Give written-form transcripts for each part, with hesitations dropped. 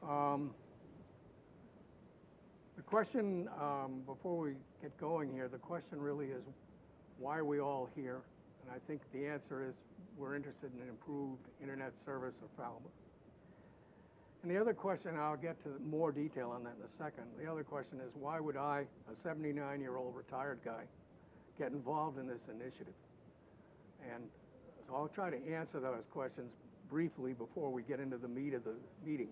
The question, before we get going here, the question really is, why are we all here? And I think the answer is we're interested in improved internet service of Falmouth. And the other question, I'll get to more detail on that in a second. The other question is, why would I, a 79-year-old retired guy, get involved in this initiative? And so I'll try to answer those questions briefly before we get into the meat of the meeting.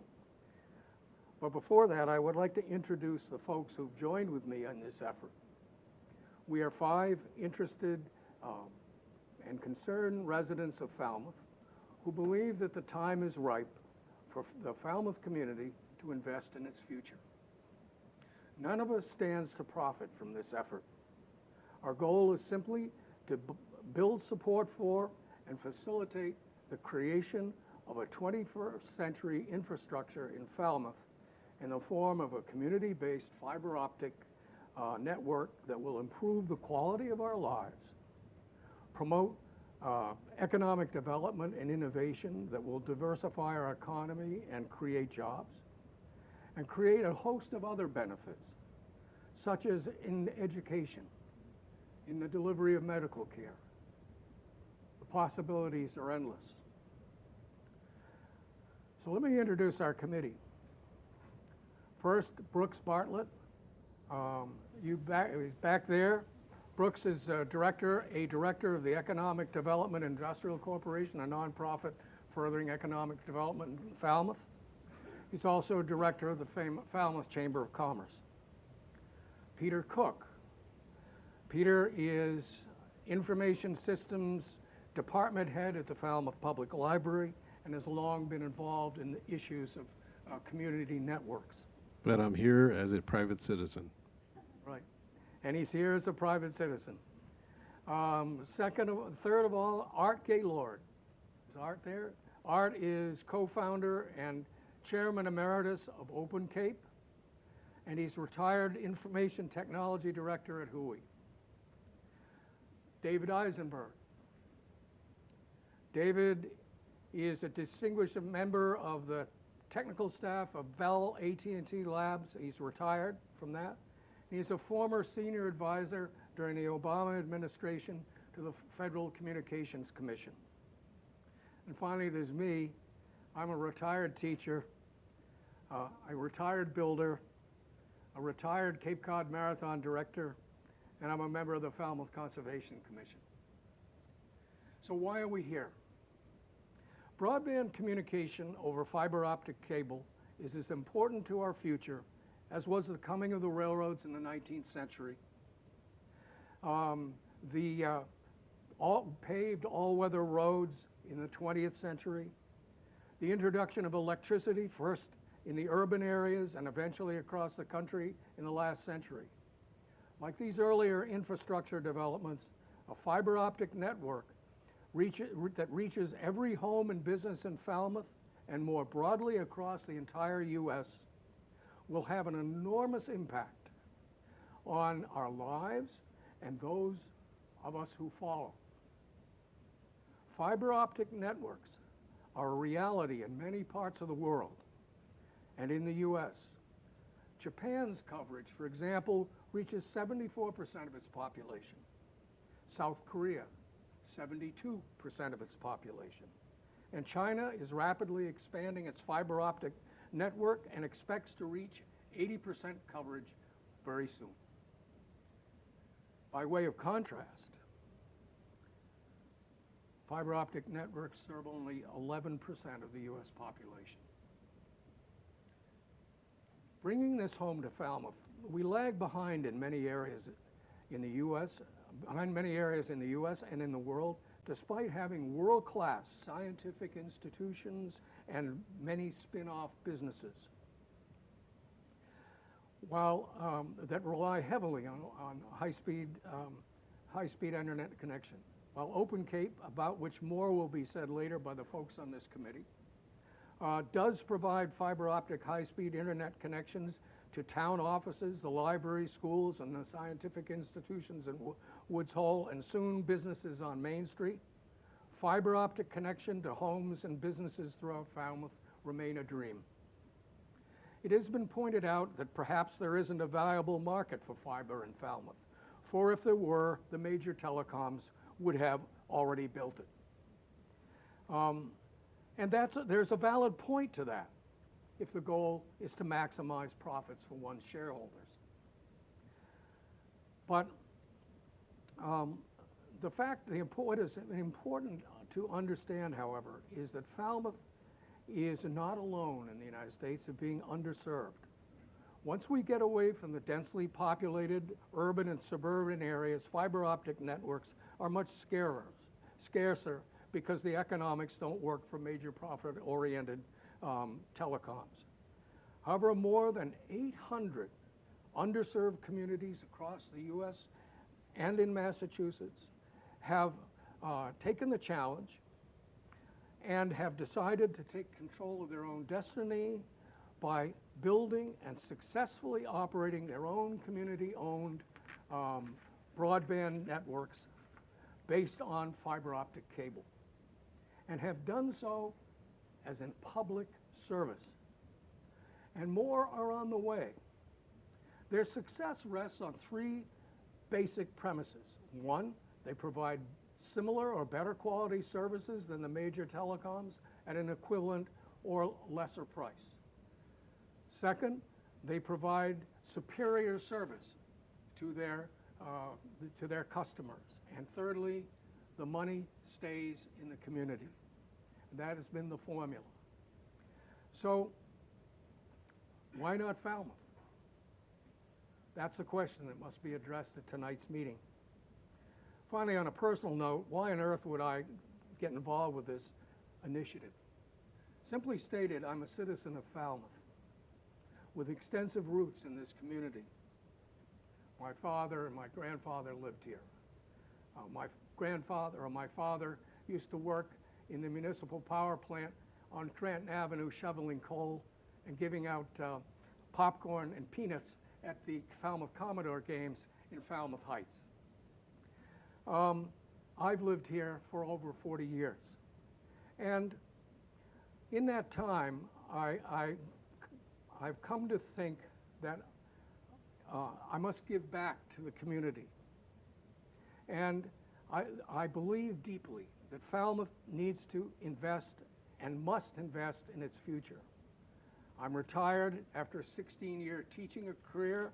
But before that, I would like to introduce the folks who've joined with me on this effort. We are 5 interested and concerned residents of Falmouth who believe that the time is ripe for the Falmouth community to invest in its future. None of us stands to profit from this effort. Our goal is simply to build support for and facilitate the creation of a 21st century infrastructure in Falmouth in the form of a community-based fiber optic network that will improve the quality of our lives, promote economic development and innovation that will diversify our economy and create jobs, and create a host of other benefits, such as in education, in the delivery of medical care. The possibilities are endless. So let me introduce our committee. First, Brooks Bartlett. He's back there. Brooks is director of the Economic Development Industrial Corporation, a nonprofit furthering economic development in Falmouth. He's also director of the Falmouth Chamber of Commerce. Peter Cook. Peter is Information Systems Department Head at the Falmouth Public Library and has long been involved in the issues of community networks. But I'm here as a private citizen. Right. And he's here as a private citizen. Third of all, Art Gaylord. Is Art there? Art is co-founder and chairman emeritus of Open Cape, and he's retired information technology director at Hui. David Isenberg. David is a distinguished member of the technical staff of Bell AT&T Labs. He's retired from that. He's a former senior advisor during the Obama administration to the Federal Communications Commission. And finally, there's me. I'm a retired teacher, a retired builder, a retired Cape Cod Marathon director, and I'm a member of the Falmouth Conservation Commission. So why are we here? Broadband communication over fiber optic cable is as important to our future as was the coming of the railroads in the 19th century. The paved all-weather roads in the 20th century, the introduction of electricity, first in the urban areas and eventually across the country in the last century. Like these earlier infrastructure developments, a fiber optic network that reaches every home and business in Falmouth and more broadly across the entire U.S. will have an enormous impact on our lives and those of us who follow. Fiber optic networks are a reality in many parts of the world and in the U.S. Japan's coverage, for example, reaches 74% of its population. South Korea, 72% of its population. And China is rapidly expanding its fiber optic network and expects to reach 80% coverage very soon. By way of contrast, fiber optic networks serve only 11% of the U.S. population. Bringing this home to Falmouth, we lag behind in many areas in the U.S., and in the world, despite having world-class scientific institutions and many spin-off businesses, while that rely heavily on high-speed internet connection. While Open Cape, about which more will be said later by the folks on this committee, does provide fiber optic high-speed internet connections to town offices, the library, schools, and the scientific institutions in Woods Hole, and soon businesses on Main Street. Fiber optic connection to homes and businesses throughout Falmouth remain a dream. It has been pointed out that perhaps there isn't a viable market for fiber in Falmouth, for if there were, the major telecoms would have already built it. And there's a valid point to that, if the goal is to maximize profits for one's shareholders. But what is important to understand, however, is that Falmouth is not alone in the United States of being underserved. Once we get away from the densely populated urban and suburban areas, fiber optic networks are much scarcer because the economics don't work for major profit-oriented telecoms. However, more than 800 underserved communities across the US and in Massachusetts have taken the challenge and have decided to take control of their own destiny by building and successfully operating their own community-owned broadband networks based on fiber optic cable, and have done so as in public service. And more are on the way. Their success rests on three basic premises. One, they provide similar or better quality services than the major telecoms at an equivalent or lesser price. Second, they provide superior service to their customers. And thirdly, the money stays in the community. That has been the formula. So, why not Falmouth? That's the question that must be addressed at tonight's meeting. Finally, on a personal note, why on earth would I get involved with this initiative? Simply stated, I'm a citizen of Falmouth with extensive roots in this community. My father and my grandfather lived here. My father used to work in the municipal power plant on Trenton Avenue shoveling coal and giving out popcorn and peanuts at the Falmouth Commodore games in Falmouth Heights. I've lived here for over 40 years. And in that time, I've come to think that I must give back to the community. And I believe deeply that Falmouth needs to invest and must invest in its future. I'm retired after a 16-year teaching career,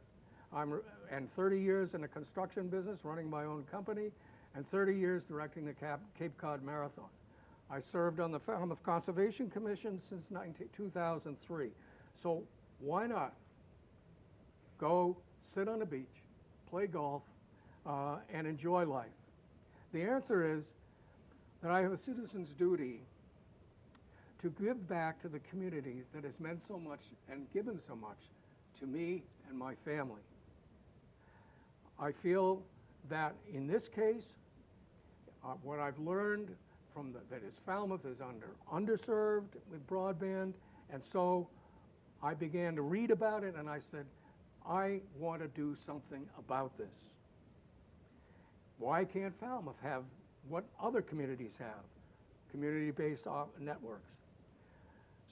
and 30 years in the construction business, running my own company, and 30 years directing the Cape Cod Marathon. I served on the Falmouth Conservation Commission since 2003. So why not go sit on a beach, play golf, and enjoy life? The answer is that I have a citizen's duty to give back to the community that has meant so much and given so much to me and my family. I feel that in this case, what I've learned that is Falmouth is underserved with broadband, and so I began to read about it, and I said, I want to do something about this. Why can't Falmouth have what other communities have, community-based networks?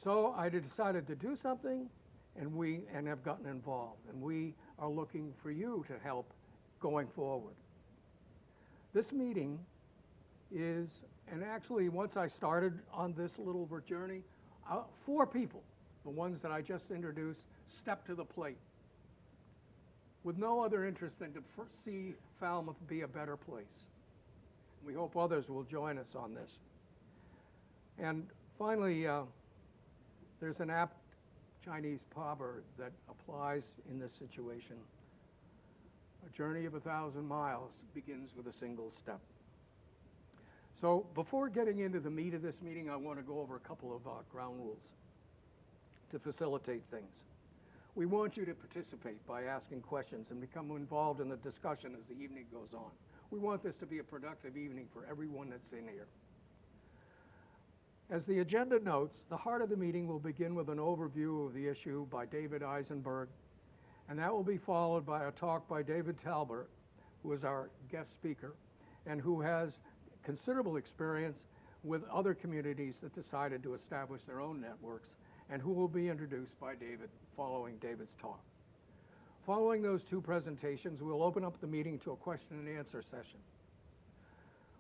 So I decided to do something, and have gotten involved, and we are looking for you to help going forward. This meeting is, and actually once I started on this little journey, 4 people, the ones that I just introduced, stepped to the plate with no other interest than to see Falmouth be a better place. We hope others will join us on this. And finally, there's an apt Chinese proverb that applies in this situation. A journey of 1,000 miles begins with a single step. So before getting into the meat of this meeting, I want to go over a couple of ground rules to facilitate things. We want you to participate by asking questions and become involved in the discussion as the evening goes on. We want this to be a productive evening for everyone that's in here. As the agenda notes, the heart of the meeting will begin with an overview of the issue by David Isenberg, and that will be followed by a talk by David Talbot, who is our guest speaker, and who has considerable experience with other communities that decided to establish their own networks and who will be introduced by David following David's talk. Following those two presentations, we'll open up the meeting to a question and answer session.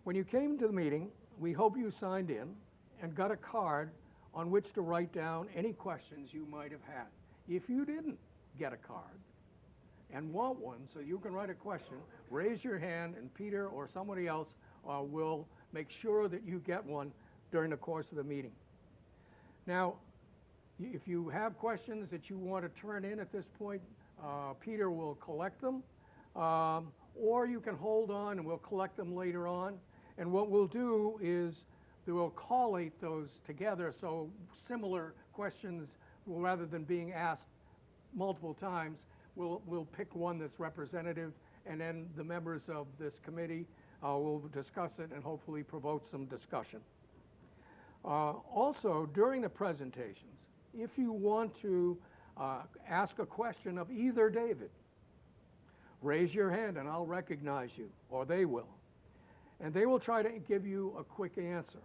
When you came to the meeting, we hope you signed in and got a card on which to write down any questions you might have had. If you didn't get a card and want one so you can write a question, raise your hand and Peter or somebody else will make sure that you get one during the course of the meeting. Now, if you have questions that you want to turn in at this point, Peter will collect them, or you can hold on and we'll collect them later on. And what we'll do is we'll collate those together, so similar questions, rather than being asked multiple times, we'll pick one that's representative, and then the members of this committee will discuss it and hopefully provoke some discussion. Also, during the presentations, if you want to ask a question of either David, raise your hand and I'll recognize you, or they will. And they will try to give you a quick answer.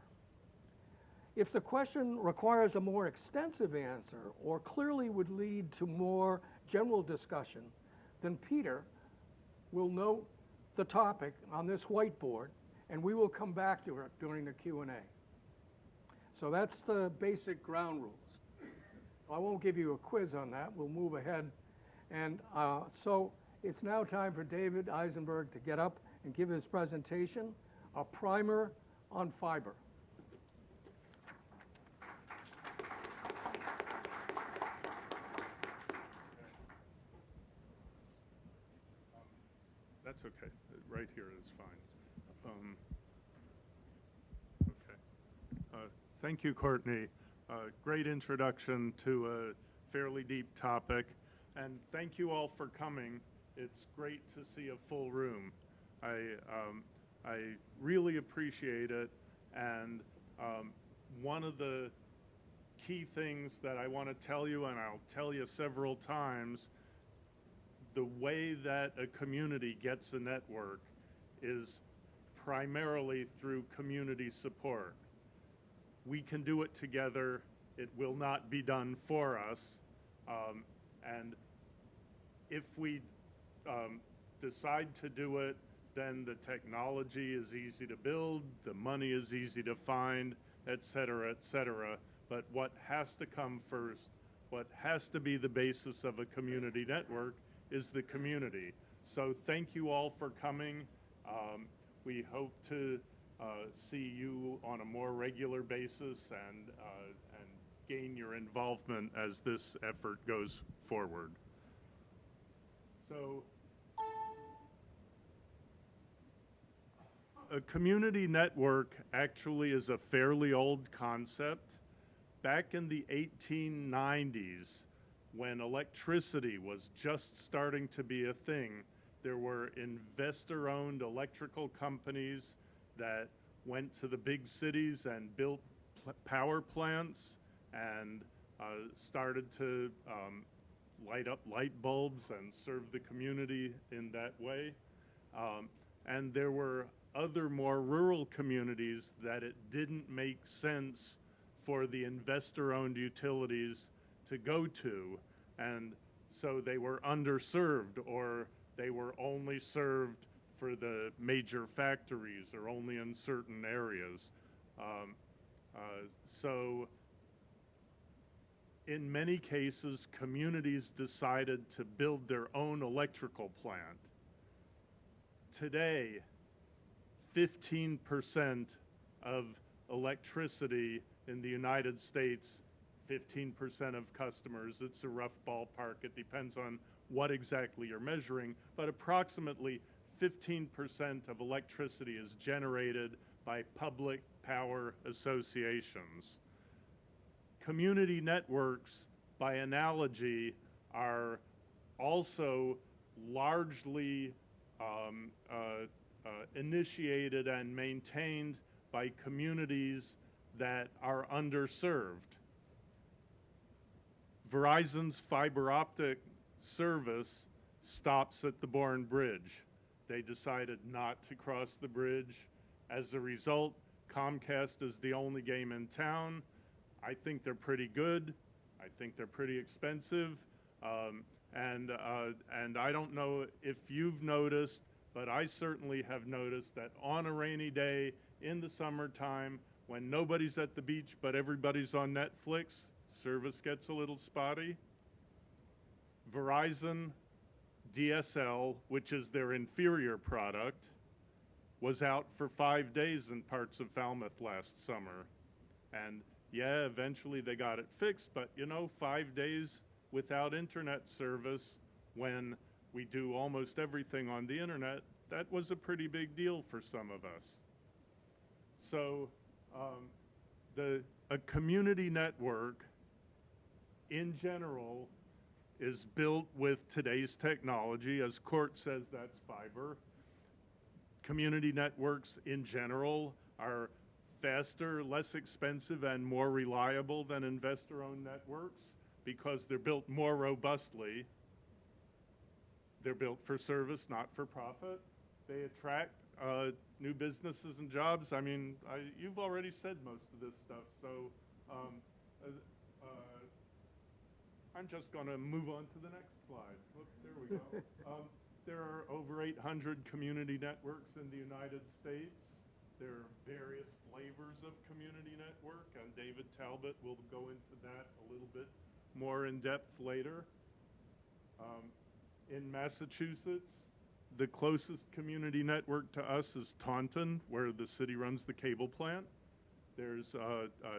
If the question requires a more extensive answer or clearly would lead to more general discussion, then Peter will note the topic on this whiteboard and we will come back to it during the Q&A. So that's the basic ground rules. I won't give you a quiz on that, we'll move ahead. And so it's now time for David Isenberg to get up and give his presentation, a primer on fiber. That's okay. Right here is fine. Okay. Thank you, Courtney. Great introduction to a fairly deep topic. And thank you all for coming. It's great to see a full room. I really appreciate it. And one of the key things that I want to tell you, and I'll tell you several times, the way that a community gets a network is primarily through community support. We can do it together. It will not be done for us. And if we decide to do it, then the technology is easy to build, the money is easy to find, et cetera, et cetera. But what has to come first, what has to be the basis of a community network is the community. So thank you all for coming. We hope to see you on a more regular basis and gain your involvement as this effort goes forward. So a community network actually is a fairly old concept. Back in the 1890s, when electricity was just starting to be a thing, there were investor-owned electrical companies that went to the big cities and built power plants and started to light up light bulbs and serve the community in that way. And there were other more rural communities that it didn't make sense for the investor-owned utilities to go to, and so they were underserved, or they were only served for the major factories or only in certain areas. So in many cases, communities decided to build their own electrical plant. Today, 15% of electricity in the United States, 15% of customers, it's a rough ballpark, it depends on what exactly you're measuring, but approximately 15% of electricity is generated by public power associations. Community networks, by analogy, are also largely initiated and maintained by communities that are underserved. Verizon's fiber optic service stops at the Bourne Bridge. They decided not to cross the bridge. As a result, Comcast is the only game in town. I think they're pretty good. I think they're pretty expensive. And I don't know if you've noticed, but I certainly have noticed that on a rainy day in the summertime, when nobody's at the beach but everybody's on Netflix, service gets a little spotty. Verizon DSL, which is their inferior product, was out for 5 days in parts of Falmouth last summer. And yeah, eventually they got it fixed, but you know, 5 days without internet service when we do almost everything on the internet, that was a pretty big deal for some of us. So a community network in general is built with today's technology. As Court says, that's fiber. Community networks in general are faster, less expensive, and more reliable than investor-owned networks because they're built more robustly. They're built for service, not for profit. They attract new businesses and jobs. I mean, you've already said most of this stuff, so I'm just going to move on to the next slide. Whoops, there we go. There are over 800 community networks in the United States. There are various flavors of community network, and David Talbot will go into that a little bit more in depth later. In Massachusetts, the closest community network to us is Taunton, where the city runs the cable plant. There's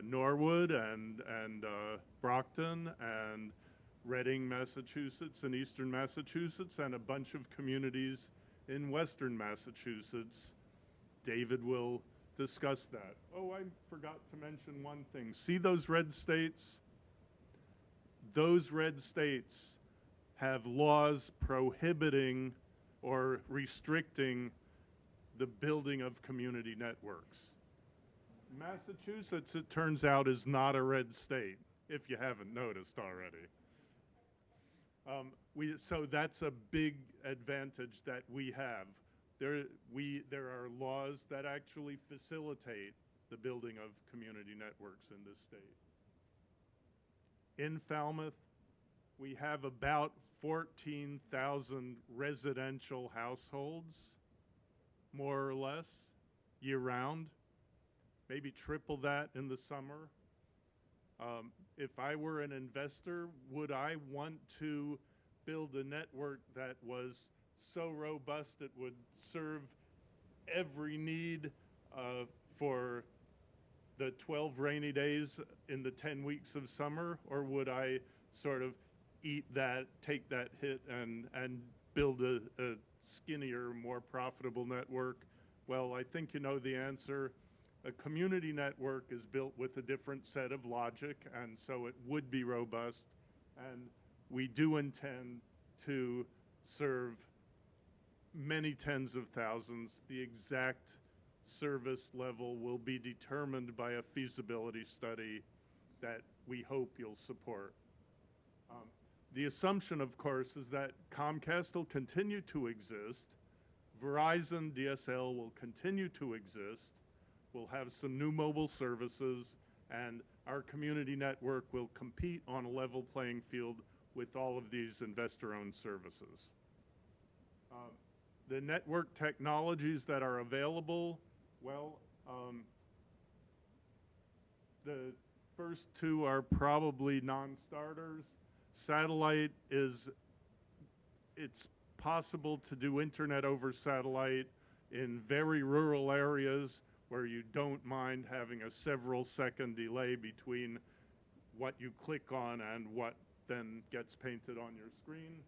Norwood and Brockton and Reading, Massachusetts, and Eastern Massachusetts, and a bunch of communities in Western Massachusetts. David will discuss that. Oh, I forgot to mention one thing. See those red states? Those red states have laws prohibiting or restricting the building of community networks. Massachusetts, it turns out, is not a red state, if you haven't noticed already. So that's a big advantage that we have. There are laws that actually facilitate the building of community networks in this state. In Falmouth, we have about 14,000 residential households, more or less, year-round. Maybe triple that in the summer. If I were an investor, would I want to build a network that was so robust it would serve every need for the 12 rainy days in the 10 weeks of summer? Or would I sort of eat that, take that hit, and build a skinnier, more profitable network? Well, I think you know the answer. A community network is built with a different set of logic, and so it would be robust. And we do intend to serve many tens of thousands. The exact service level will be determined by a feasibility study that we hope you'll support. The assumption, of course, is that Comcast will continue to exist, Verizon DSL will continue to exist, we'll have some new mobile services, and our community network will compete on a level playing field with all of these investor-owned services. The network technologies that are available, well, the first two are probably non-starters. Satellite it's possible to do internet over satellite in very rural areas where you don't mind having a several-second delay between what you click on and what then gets painted on your screen.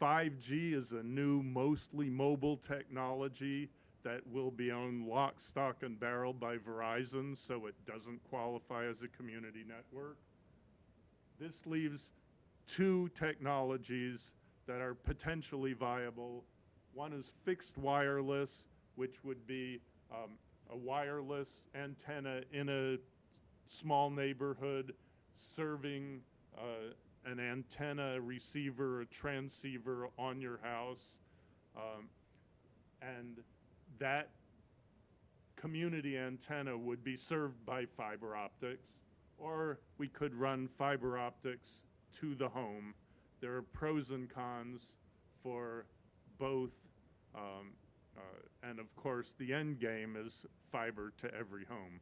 5G is a new, mostly mobile technology that will be owned lock, stock, and barrel by Verizon, so it doesn't qualify as a community network. This leaves two technologies that are potentially viable. One is fixed wireless, which would be a wireless antenna in a small neighborhood serving an antenna receiver, a transceiver on your house. And that community antenna would be served by fiber optics. or we could run fiber optics to the home. There are pros and cons for both, and of course the end game is fiber to every home.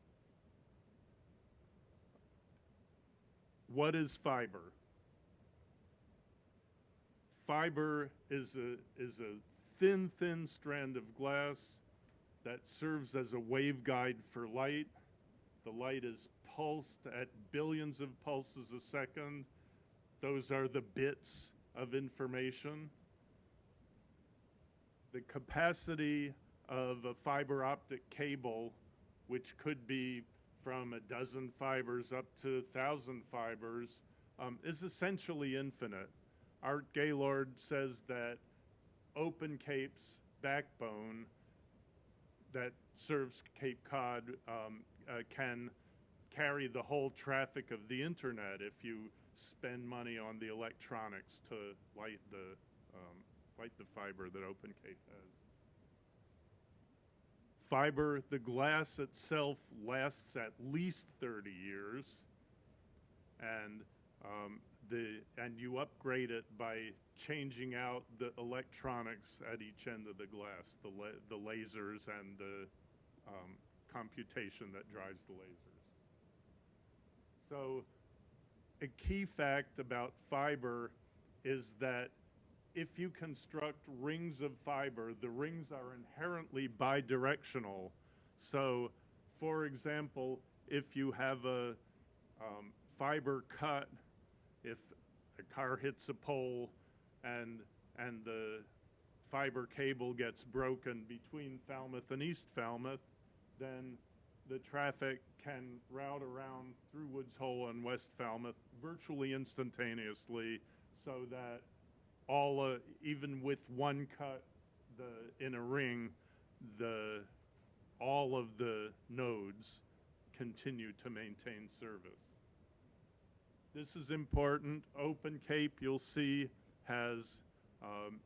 What is fiber? Fiber is a thin strand of glass that serves as a waveguide for light. The light is pulsed at billions of pulses a second. Those are the bits of information. The capacity of a fiber optic cable, which could be from a dozen fibers up to 1,000 fibers, is essentially infinite. Art Gaylord says that Open Cape's backbone that serves Cape Cod can carry the whole traffic of the internet if you spend money on the electronics to light the fiber that Open Cape has. Fiber, the glass itself lasts at least 30 years, and you upgrade it by changing out the electronics at each end of the glass, the lasers and the computation that drives the lasers. So a key fact about fiber is that if you construct rings of fiber, the rings are inherently bidirectional. So, for example, if you have a fiber cut, if a car hits a pole and the fiber cable gets broken between Falmouth and East Falmouth, then the traffic can route around through Woods Hole and West Falmouth virtually instantaneously, so that all, even with one cut in a ring, all of the nodes continue to maintain service. This is important. Open Cape, you'll see, has,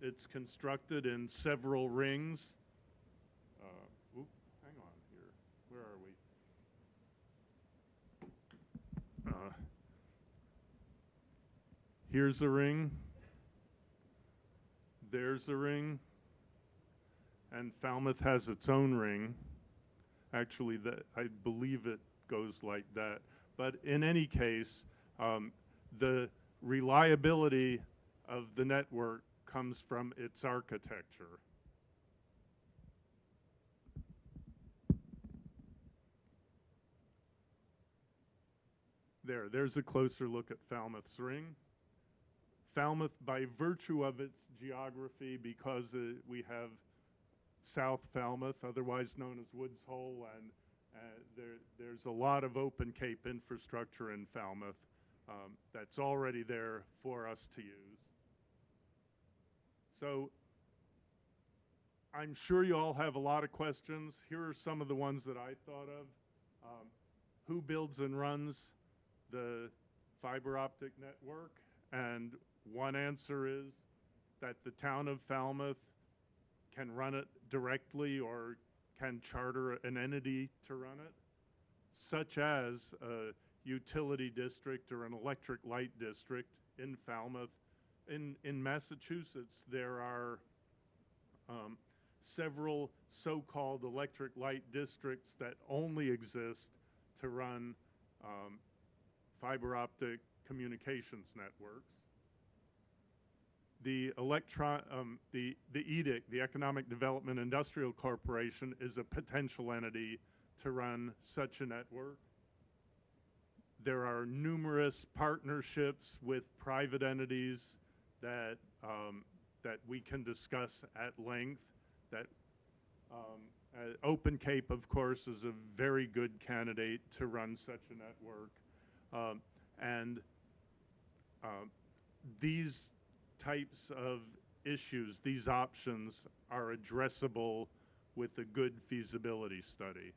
it's constructed in several rings. Hang on here. Where are we? Here's a ring. There's a ring. And Falmouth has its own ring. Actually, I believe it goes like that. But in any case, the reliability of the network comes from its architecture. There's a closer look at Falmouth's ring. Falmouth, by virtue of its geography, because we have South Falmouth, otherwise known as Woods Hole, and there's a lot of Open Cape infrastructure in Falmouth that's already there for us to use. So I'm sure you all have a lot of questions. Here are some of the ones that I thought of. Who builds and runs the fiber optic network? And one answer is that the town of Falmouth can run it directly or can charter an entity to run it, such as a utility district or an electric light district in Falmouth. In Massachusetts, there are several so-called electric light districts that only exist to run fiber optic communications networks. The EDIC, the Economic Development Industrial Corporation, is a potential entity to run such a network. There are numerous partnerships with private entities that we can discuss at length. That Open Cape, of course, is a very good candidate to run such a network. These types of issues, these options, are addressable with a good feasibility study.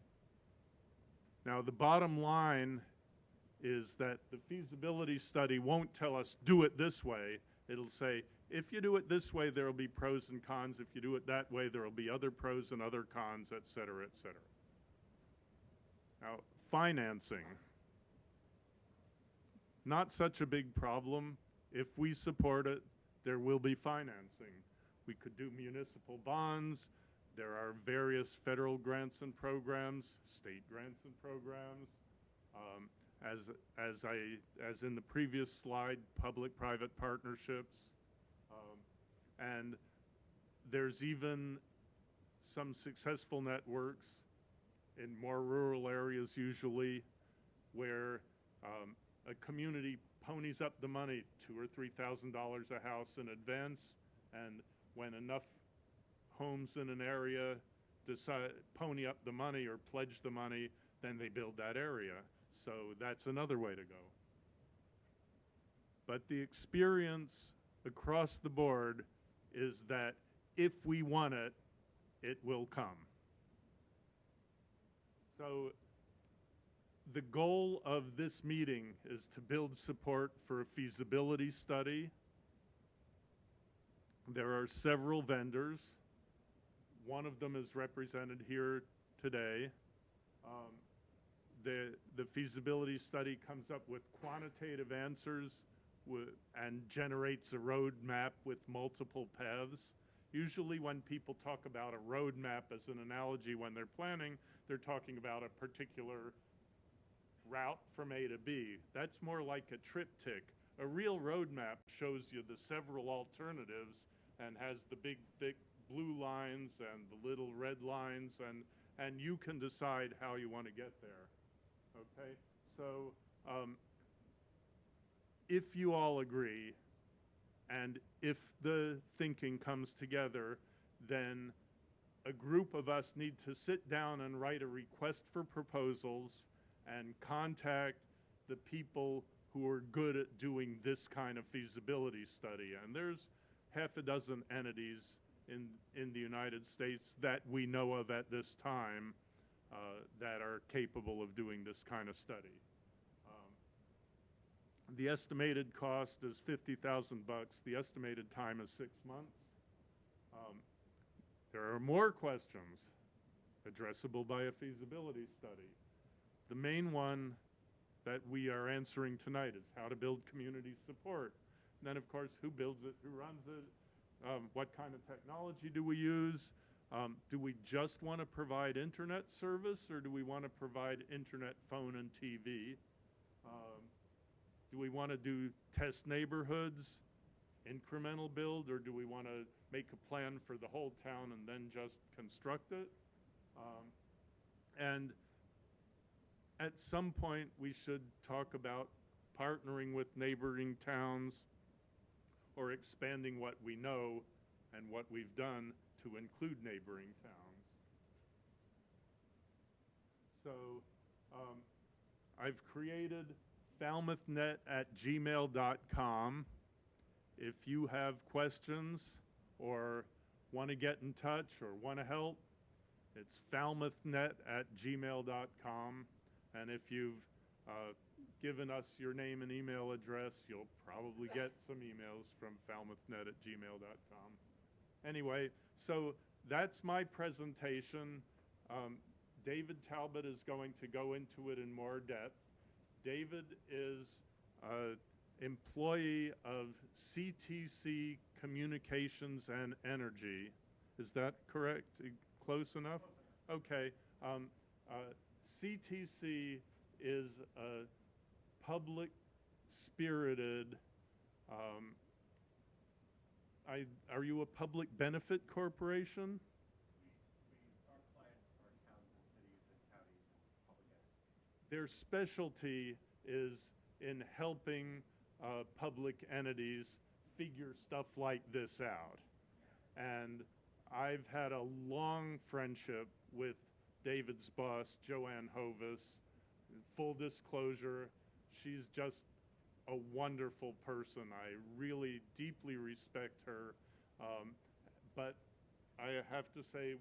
Now, the bottom line is that the feasibility study won't tell us, do it this way. It'll say, if you do it this way, there will be pros and cons. If you do it that way, there will be other pros and other cons, et cetera, et cetera. Now, financing. not such a big problem. If we support it, there will be financing. We could do municipal bonds. There are various federal grants and programs, state grants and programs. As in the previous slide, public-private partnerships. And there's even some successful networks in more rural areas usually where a community ponies up the money, $2,000 or $3,000 a house in advance, and when enough homes in an area decide pony up the money or pledge the money, then they build that area. So that's another way to go. But the experience across the board is that if we want it, it will come. So the goal of this meeting is to build support for a feasibility study. There are several vendors. One of them is represented here today. The feasibility study comes up with quantitative answers and generates a roadmap with multiple paths. Usually when people talk about a roadmap as an analogy when they're planning, they're talking about a particular route from A to B. That's more like a triptych. A real roadmap shows you the several alternatives and has the big, thick blue lines and the little red lines, and you can decide how you want to get there. Okay? So if you all agree, and if the thinking comes together, then a group of us need to sit down and write a request for proposals and contact the people who are good at doing this kind of feasibility study. And there's half a dozen entities in the United States that we know of at this time that are capable of doing this kind of study. The estimated cost is $50,000. The estimated time is 6 months. There are more questions addressable by a feasibility study. The main one that we are answering tonight is how to build community support. And then, of course, who builds it, who runs it, what kind of technology do we use? Do we just want to provide internet service, or do we want to provide internet, phone, and TV? Do we want to do test neighborhoods, incremental build, or do we want to make a plan for the whole town and then just construct it? And at some point, we should talk about partnering with neighboring towns or expanding what we know and what we've done to include neighboring towns. So I've created falmouthnet@gmail.com. If you have questions or want to get in touch or want to help, it's falmouthnet@gmail.com. And if you've given us your name and email address, you'll probably get some emails from falmouthnet@gmail.com. Anyway, so that's my presentation. David Talbot is going to go into it in more depth. David is an employee of CTC Communications and Energy. Is that correct? Close enough? Okay. CTC is a public-spirited, are you a public benefit corporation? Our clients are towns and cities and counties and public entities. Their specialty is in helping public entities figure stuff like this out. And I've had a long friendship with David's boss, Joanne Hovis. Full disclosure, she's just a wonderful person. I really deeply respect her. But I have to say,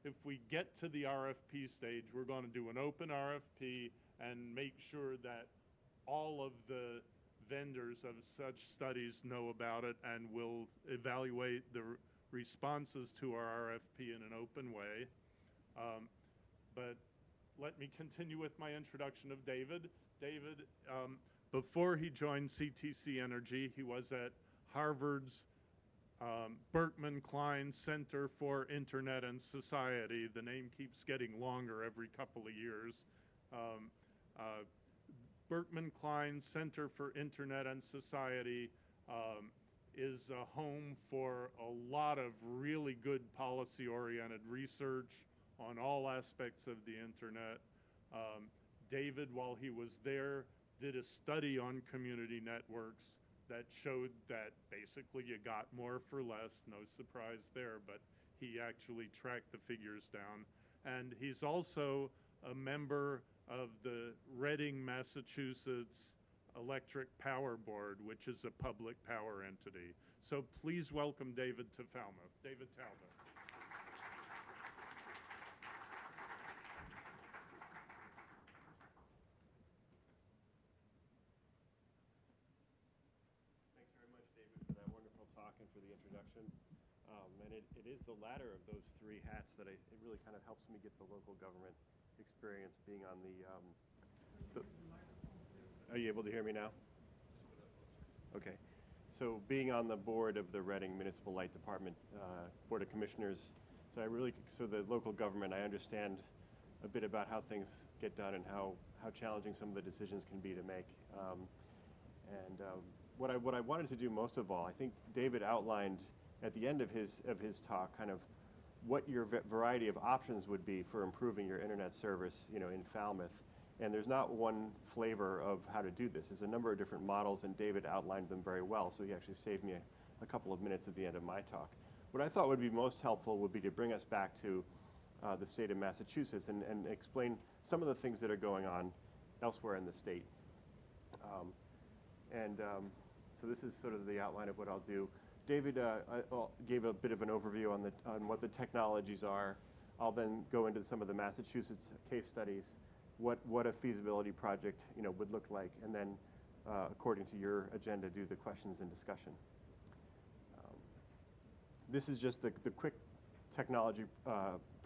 if we get to the RFP stage, we're gonna do an open RFP and make sure that all of the vendors of such studies know about it, and we'll evaluate the responses to our RFP in an open way. But let me continue with my introduction of David. David Before he joined CTC Energy, he was at Harvard's Berkman Klein Center for Internet and Society. The name keeps getting longer every couple of years. Berkman Klein Center for Internet and Society is a home for a lot of really good policy-oriented research on all aspects of the internet. David, while he was there, did a study on community networks that showed that basically you got more for less, no surprise there, but he actually tracked the figures down. And he's also a member of the Reading, Massachusetts Electric Power Board, which is a public power entity. So please welcome David to Falmouth. David Talbot. Thanks very much, David, for that wonderful talk and for the introduction. And it is the latter of those three hats that it really kind of helps me get the local government experience being on the are you able to hear me now? Okay. So being on the board of the Reading Municipal Light Department, Board of Commissioners, so the local government, I understand a bit about how things get done and how challenging some of the decisions can be to make. What I wanted to do most of all, I think David outlined at the end of his talk kind of what your variety of options would be for improving your internet service, in Falmouth. And there's not one flavor of how to do this. There's a number of different models, and David outlined them very well, so he actually saved me a couple of minutes at the end of my talk. What I thought would be most helpful would be to bring us back to the state of Massachusetts and explain some of the things that are going on elsewhere in the state. So this is sort of the outline of what I'll do. David gave a bit of an overview on what the technologies are. I'll then go into some of the Massachusetts case studies, what a feasibility project would look like, and then according to your agenda, do the questions and discussion. This is just the quick technology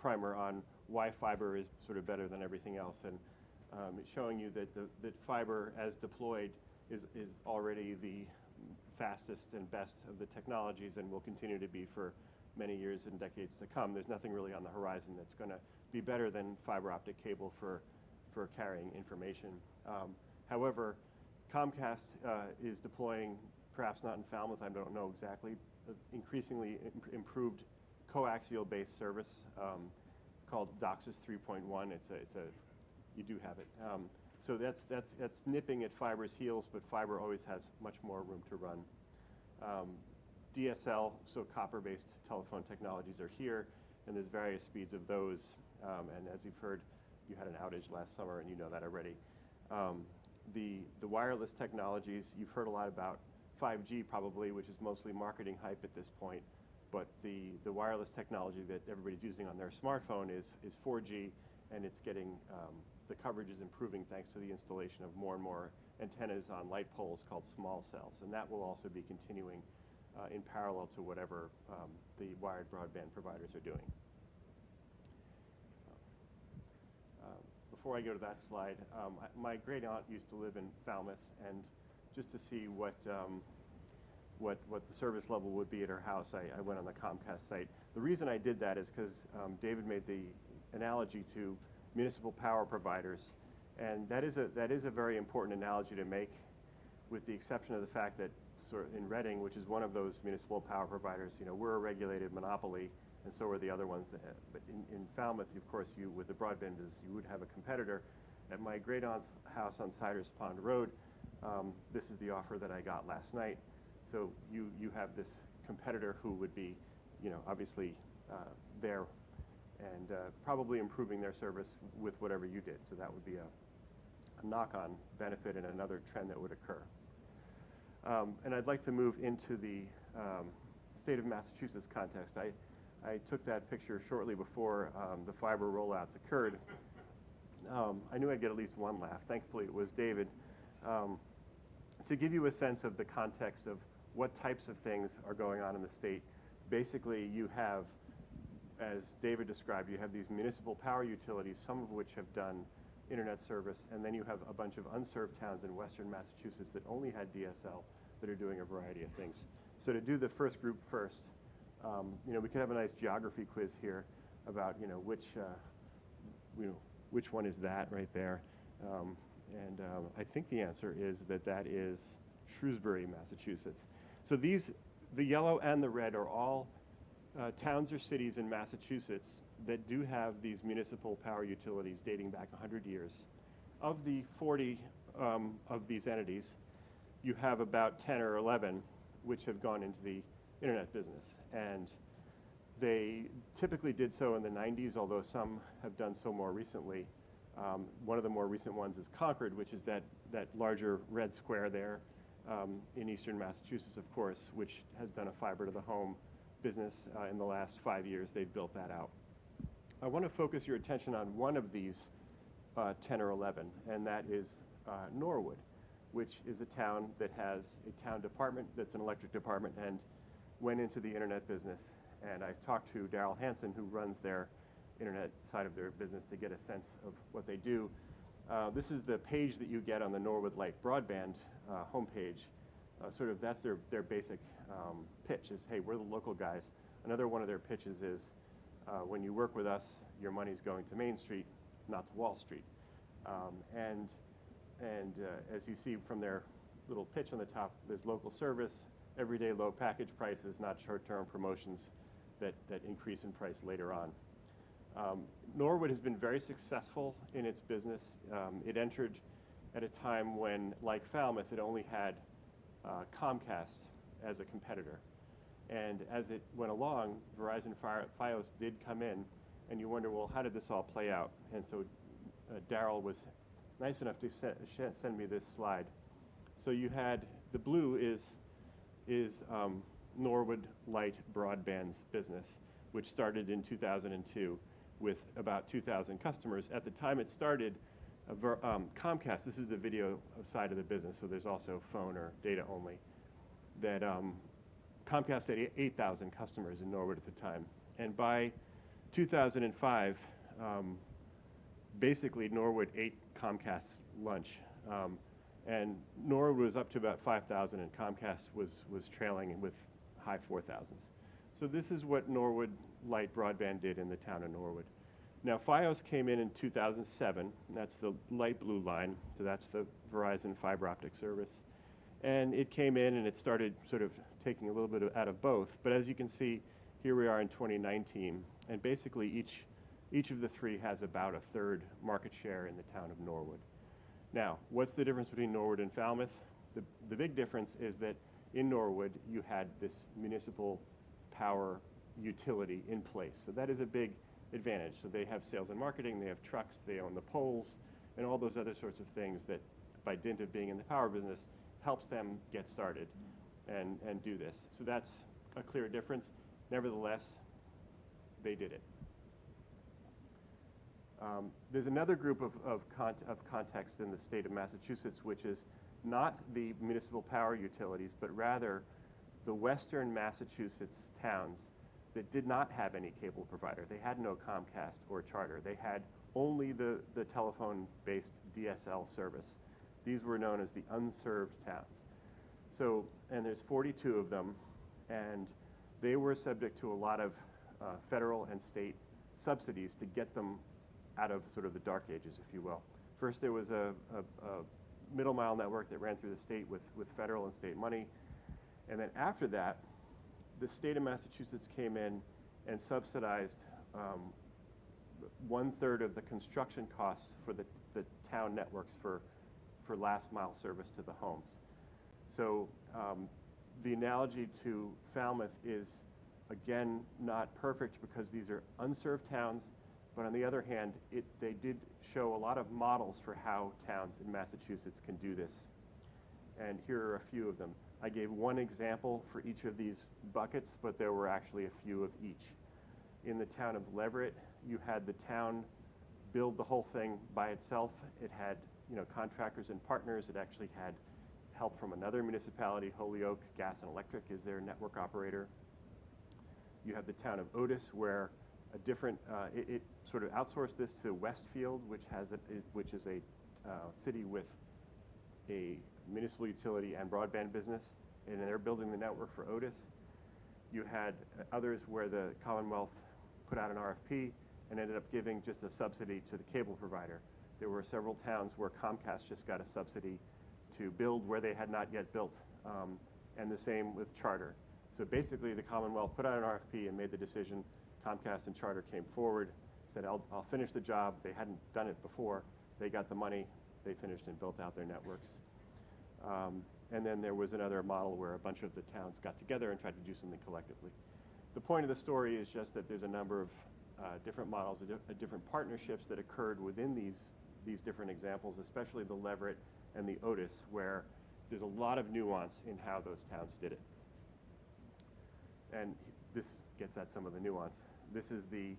primer on why fiber is sort of better than everything else, and it's showing you that fiber as deployed is already the fastest and best of the technologies and will continue to be for many years and decades to come. There's nothing really on the horizon that's going to be better than fiber optic cable for carrying information. However, Comcast is deploying, perhaps not in Falmouth, I don't know exactly, increasingly improved coaxial-based service called DOCSIS 3.1. You do have it. So that's nipping at fiber's heels, but fiber always has much more room to run. DSL, so copper-based telephone technologies are here, and there's various speeds of those. And as you've heard, you had an outage last summer, and you know that already. The wireless technologies, you've heard a lot about 5G probably, which is mostly marketing hype at this point. But the wireless technology that everybody's using on their smartphone is 4G, and it's getting, the coverage is improving thanks to the installation of more and more antennas on light poles called small cells. And that will also be continuing in parallel to whatever the wired broadband providers are doing. Before I go to that slide, my great aunt used to live in Falmouth, and just to see what the service level would be at her house, I went on the Comcast site. The reason I did that is because David made the analogy to municipal power providers, and that is a very important analogy to make, with the exception of the fact that sort of in Reading, which is one of those municipal power providers, we're a regulated monopoly, and so are the other ones. But in Falmouth, of course, with the broadband, you would have a competitor. At my great aunt's house on Siders Pond Road, this is the offer that I got last night. So you have this competitor who would be, obviously there and probably improving their service with whatever you did. So that would be a knock-on benefit and another trend that would occur. And I'd like to move into the state of Massachusetts context. I took that picture shortly before the fiber rollouts occurred. I knew I'd get at least one laugh. Thankfully, it was David. To give you a sense of the context of what types of things are going on in the state, basically you have, as David described, you have these municipal power utilities, some of which have done internet service, and then you have a bunch of unserved towns in western Massachusetts that only had DSL that are doing a variety of things. So to do the first group first, we could have a nice geography quiz here about which one is that right there. I think the answer is that is Shrewsbury, Massachusetts. So the yellow and the red are all towns or cities in Massachusetts that do have these municipal power utilities dating back 100 years. Of the 40 of these entities, you have about 10 or 11 which have gone into the internet business. And they typically did so in the 90s, although some have done so more recently. One of the more recent ones is Concord, which is that larger red square there in eastern Massachusetts, of course, which has done a fiber to the home business in the last 5 years. They've built that out. I want to focus your attention on one of these 10 or 11, and that is Norwood, which is a town that has a town department that's an electric department and went into the internet business. And I talked to Daryl Hansen, who runs their internet side of their business, to get a sense of what they do. This is the page that you get on the Norwood Light broadband homepage. That's their basic pitch is, hey, we're the local guys. Another one of their pitches is, when you work with us, your money's going to Main Street, not to Wall Street. As you see from their little pitch on the top, there's local service, everyday low package prices, not short-term promotions that increase in price later on. Norwood has been very successful in its business. It entered at a time when, like Falmouth, it only had Comcast as a competitor. And as it went along, Verizon Fios did come in, and you wonder, well, how did this all play out? And so Daryl was nice enough to send me this slide. So you had, the blue is Norwood Light Broadband's business, which started in 2002 with about 2,000 customers. At the time it started, Comcast, this is the video side of the business, so there's also phone or data only, that Comcast had 8,000 customers in Norwood at the time. And by 2005, basically Norwood ate Comcast's lunch. And Norwood was up to about 5,000, and Comcast was trailing with high 4,000s. So this is what Norwood Light Broadband did in the town of Norwood. Now, Fios came in 2007, and that's the light blue line, so that's the Verizon fiber optic service. And it came in and it started sort of taking a little bit out of both. But as you can see, here we are in 2019, and basically each of the three has about a third market share in the town of Norwood. Now, what's the difference between Norwood and Falmouth? The big difference is that in Norwood, you had this municipal power utility in place. So that is a big advantage. So they have sales and marketing, they have trucks, they own the poles, and all those other sorts of things that, by dint of being in the power business, helps them get started and do this. So that's a clear difference. Nevertheless, they did it. There's another group of context in the state of Massachusetts, which is not the municipal power utilities, but rather the western Massachusetts towns that did not have any cable provider. They had no Comcast or Charter. They had only the telephone-based DSL service. These were known as the unserved towns. So, and there's 42 of them, and they were subject to a lot of federal and state subsidies to get them out of sort of the dark ages, if you will. First, there was a middle mile network that ran through the state with federal and state money. And then after that, the state of Massachusetts came in and subsidized 1/3 of the construction costs for the town networks for last mile service to the homes. So the analogy to Falmouth is, again, not perfect because these are unserved towns, but on the other hand, they did show a lot of models for how towns in Massachusetts can do this. And here are a few of them. I gave one example for each of these buckets, but there were actually a few of each. In the town of Leverett, you had the town build the whole thing by itself. It had, contractors and partners. It actually had help from another municipality. Holyoke Gas and Electric is their network operator. You have the town of Otis, where different, it sort of outsourced this to Westfield, which is a city with a municipal utility and broadband business, and they're building the network for Otis. You had others where the Commonwealth put out an RFP and ended up giving just a subsidy to the cable provider. There were several towns where Comcast just got a subsidy to build where they had not yet built, and the same with Charter. So basically, the Commonwealth put out an RFP and made the decision. Comcast and Charter came forward, said, I'll finish the job. They hadn't done it before. They got the money. They finished and built out their networks. And then there was another model where a bunch of the towns got together and tried to do something collectively. The point of the story is just that there's a number of different models, different partnerships that occurred within these different examples, especially the Leverett and the Otis, where there's a lot of nuance in how those towns did it. And this gets at some of the nuance. This is the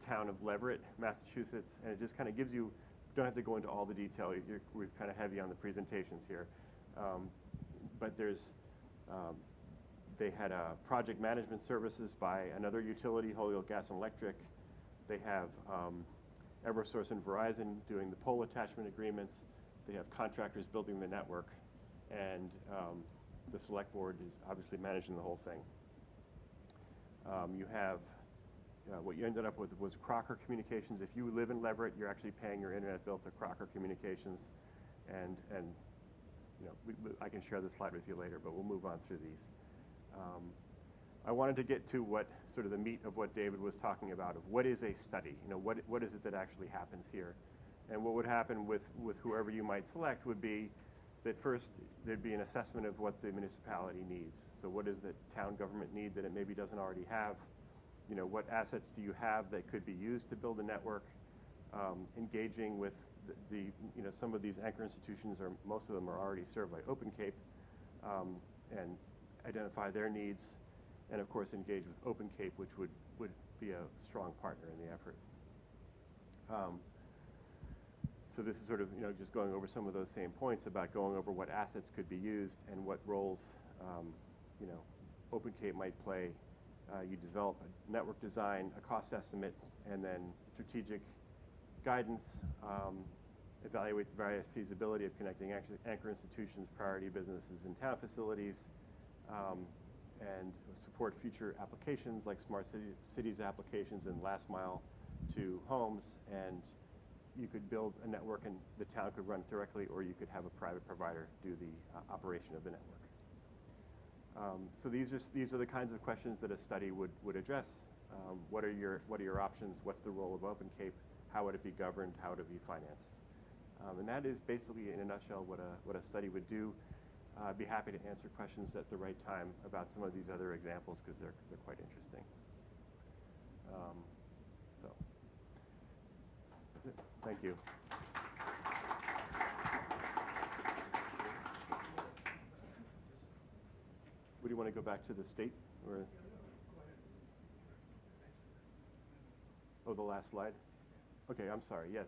town of Leverett, Massachusetts, and it just kind of gives you, don't have to go into all the detail. We're kind of heavy on the presentations here. But there's, they had project management services by another utility, Holyoke Gas and Electric. They have Eversource and Verizon doing the pole attachment agreements. They have contractors building the network. And the select board is obviously managing the whole thing. You have, what you ended up with was Crocker Communications. If you live in Leverett, you're actually paying your internet bill to Crocker Communications. And you know, I can share this slide with you later, but we'll move on through these. I wanted to get to what sort of the meat of what David was talking about, of what is a study? You know, what is it that actually happens here? And what would happen with whoever you might select would be that first there'd be an assessment of what the municipality needs. So what does the town government need that it maybe doesn't already have? You know, what assets do you have that could be used to build a network? Engaging with you know, some of these anchor institutions, or most of them are already served by OpenCape, and identify their needs, and of course engage with OpenCape, which would be a strong partner in the effort. So this is sort of, you know, just going over some of those same points about going over what assets could be used and what roles, you know, OpenCape might play. You develop a network design, a cost estimate, and then strategic guidance, evaluate the various feasibility of connecting anchor institutions, priority businesses, and town facilities, and support future applications like smart cities applications and last mile to homes. And you could build a network and the town could run it directly, or you could have a private provider do the operation of the network. So these are the kinds of questions that a study would address. What are your options? What's the role of OpenCape? How would it be governed? How would it be financed? And that is basically, in a nutshell, what a study would do. I'd be happy to answer questions at the right time about some of these other examples, because they're quite interesting. So that's it. Thank you. Would you want to go back to the state? Or? Oh, the last slide? Okay, I'm sorry, yes.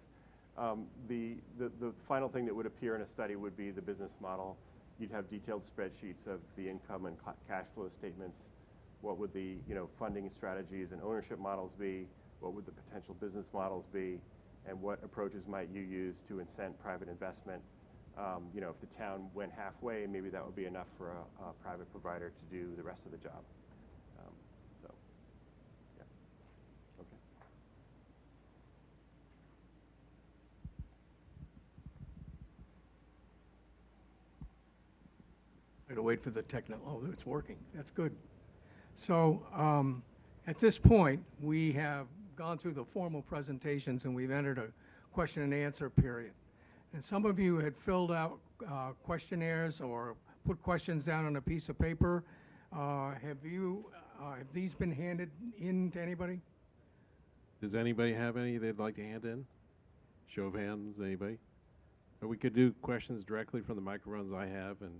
The final thing that would appear in a study would be the business model. You'd have detailed spreadsheets of the income and cash flow statements. What would the funding strategies and ownership models be? What would the potential business models be? And what approaches might you use to incent private investment? If the town went halfway, maybe that would be enough for a private provider to do the rest of the job. So, yeah, okay. I gotta wait for the oh, it's working. That's good. So at this point, we have gone through the formal presentations and we've entered a question and answer period. And some of you had filled out questionnaires or put questions down on a piece of paper. Have these been handed in to anybody? Does anybody have any they'd like to hand in? Show of hands, anybody? Or we could do questions directly from the microphones I have and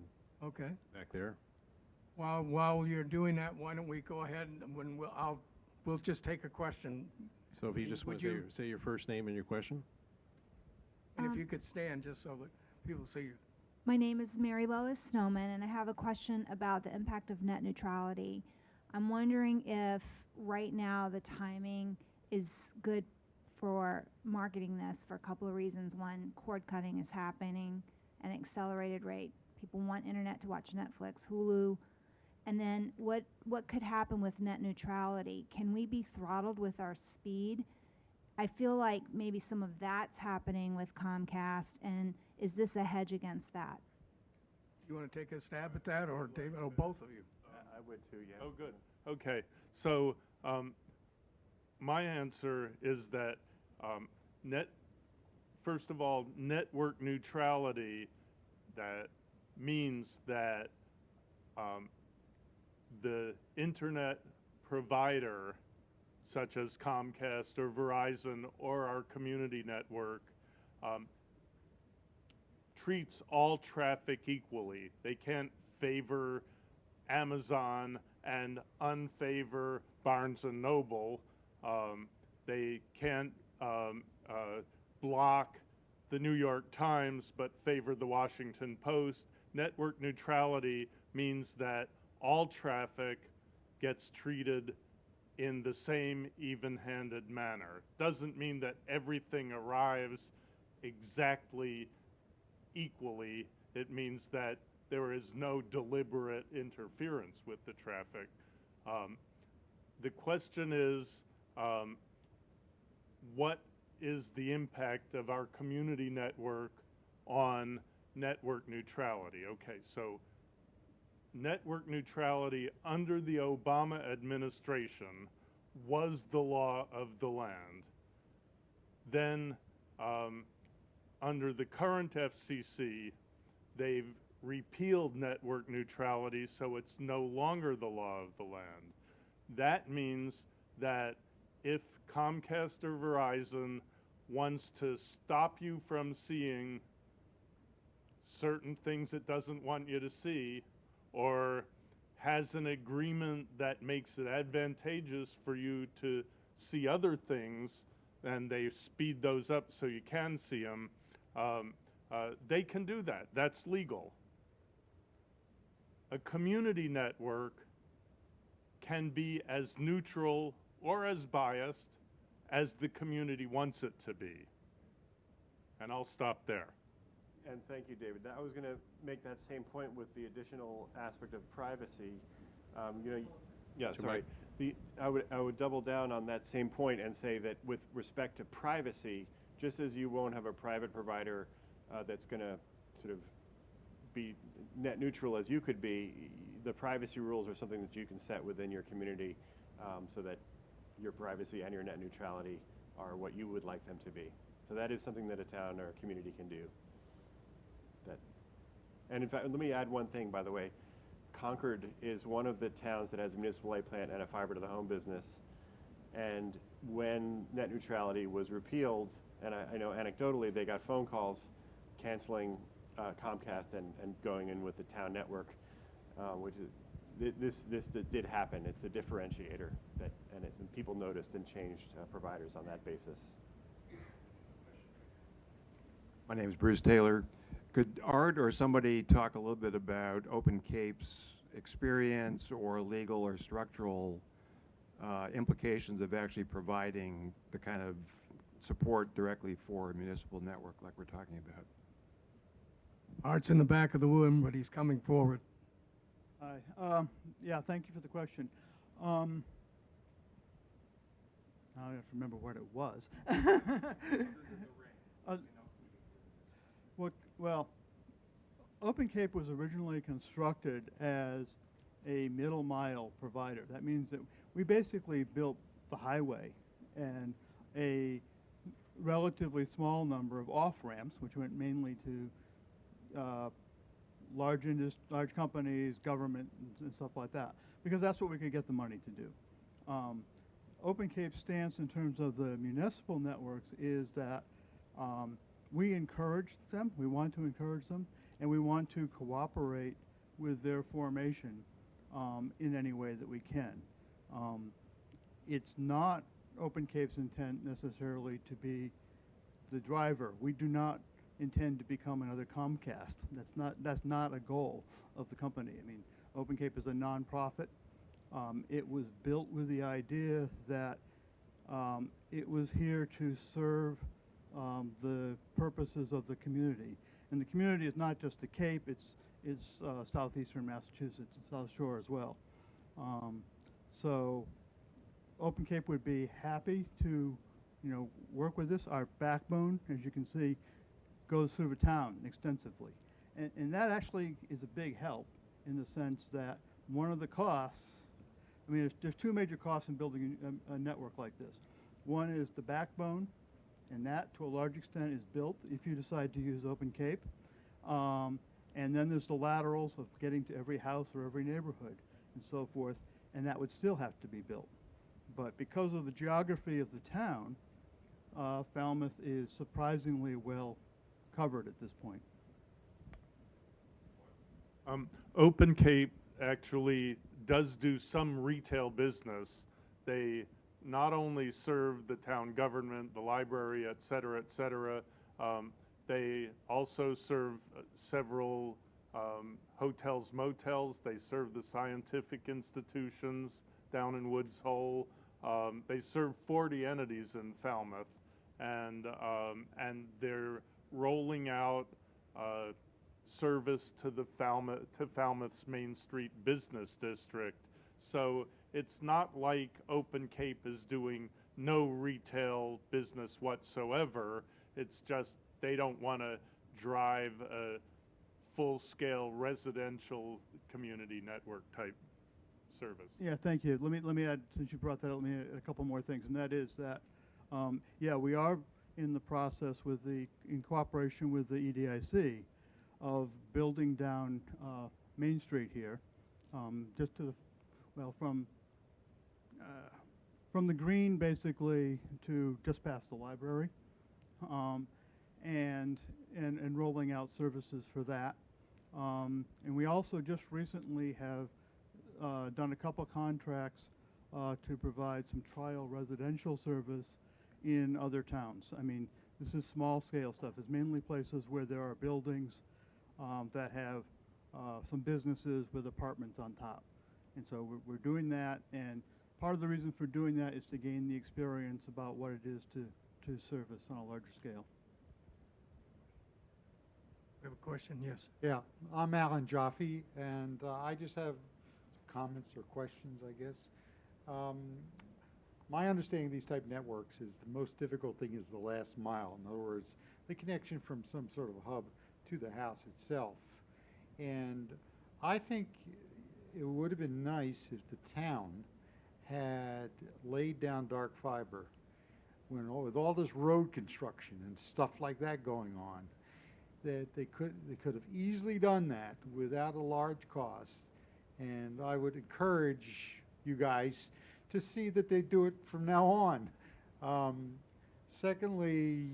Okay. back there. While you're doing that, why don't we go ahead and we'll just take a question. So if you just want to say your first name and your question. And if you could stand just so that people see you. My name is Mary Lois Snowman, and I have a question about the impact of net neutrality. I'm wondering if right now the timing is good for marketing this for a couple of reasons. One, cord cutting is happening at an accelerated rate. People want internet to watch Netflix, Hulu. And then what could happen with net neutrality? Can we be throttled with our speed? I feel like maybe some of that's happening with Comcast, and is this a hedge against that? You want to take a stab at that, or David, or both of you? I would too, yeah. Oh, good. Okay. So my answer is that first of all, network neutrality, that means that the internet provider, such as Comcast or Verizon or our community network, treats all traffic equally. They can't favor Amazon and unfavor Barnes and Noble. They can't block the New York Times but favor the Washington Post. Network neutrality means that all traffic gets treated in the same even-handed manner. Doesn't mean that everything arrives exactly equally. It means that there is no deliberate interference with the traffic. The question is, what is the impact of our community network on network neutrality? Okay, so network neutrality under the Obama administration was the law of the land. Then under the current FCC, they've repealed network neutrality, so it's no longer the law of the land. That means that if Comcast or Verizon wants to stop you from seeing certain things it doesn't want you to see, or has an agreement that makes it advantageous for you to see other things, and they speed those up so you can see them, they can do that. That's legal. A community network can be as neutral or as biased as the community wants it to be. And I'll stop there. And thank you, David. I was going to make that same point with the additional aspect of privacy. I would double down on that same point and say that with respect to privacy, just as you won't have a private provider that's going to sort of be net neutral as you could be, the privacy rules are something that you can set within your community so that your privacy and your net neutrality are what you would like them to be. So that is something that a town or a community can do. And in fact, let me add one thing, by the way. Concord is one of the towns that has a municipal light plant and a fiber to the home business. And when net neutrality was repealed, and I know anecdotally they got phone calls canceling Comcast and going in with the town network, which is, this did happen. It's a differentiator and people noticed and changed providers on that basis. My name is Bruce Taylor. Could Art or somebody talk a little bit about Open Cape's experience or legal or structural implications of actually providing the kind of support directly for a municipal network like we're talking about? Art's in the back of the room, but he's coming forward. Hi. Yeah, thank you for the question. I don't have to remember what it was. Well, Open Cape was originally constructed as a middle mile provider. That means that we basically built the highway and a relatively small number of off-ramps, which went mainly to large companies, government, and stuff like that, because that's what we could get the money to do. Open Cape's stance in terms of the municipal networks is that we encourage them, we want to encourage them, and we want to cooperate with their formation in any way that we can. It's not Open Cape's intent necessarily to be the driver. We do not intend to become another Comcast. That's not a goal of the company. I mean, Open Cape is a nonprofit. It was built with the idea that It was here to serve the purposes of the community. And the community is not just the Cape, it's southeastern Massachusetts and South Shore as well. So Open Cape would be happy to, work with this. Our backbone, as you can see, goes through the town extensively. And that actually is a big help in the sense that one of the costs, there's two major costs in building a network like this. One is the backbone, and that to a large extent is built if you decide to use Open Cape. And then there's the laterals of getting to every house or every neighborhood and so forth, and that would still have to be built. But because of the geography of the town, Falmouth is surprisingly well covered at this point. Open Cape actually does do some retail business. They not only serve the town government, the library, et cetera, et cetera. They also serve several hotels, motels. They serve the scientific institutions down in Woods Hole. They serve 40 entities in Falmouth, and they're rolling out service to Falmouth's Main Street Business District. So it's not like Open Cape is doing no retail business whatsoever. It's just they don't want to drive a full-scale residential community network type service. Yeah, thank you. Let me add, since you brought that up, let me add a couple more things, and that is that, yeah, we are in the process in cooperation with the EDIC of building down Main Street here, just to from the green basically to just past the library, and rolling out services for that. And we also just recently have done a couple contracts to provide some trial residential service in other towns. This is small scale stuff. It's mainly places where there are buildings that have some businesses with apartments on top. And so we're doing that, and part of the reason for doing that is to gain the experience about what it is to service on a larger scale. We have a question, yes. Yeah, I'm Alan Jaffe, and I just have comments or questions, I guess. My understanding of these type networks is the most difficult thing is the last mile. In other words, the connection from some sort of hub to the house itself. And I think it would have been nice if the town had laid down dark fiber with all this road construction and stuff like that going on, that they could have easily done that without a large cost. And I would encourage you guys to see that they do it from now on. Secondly,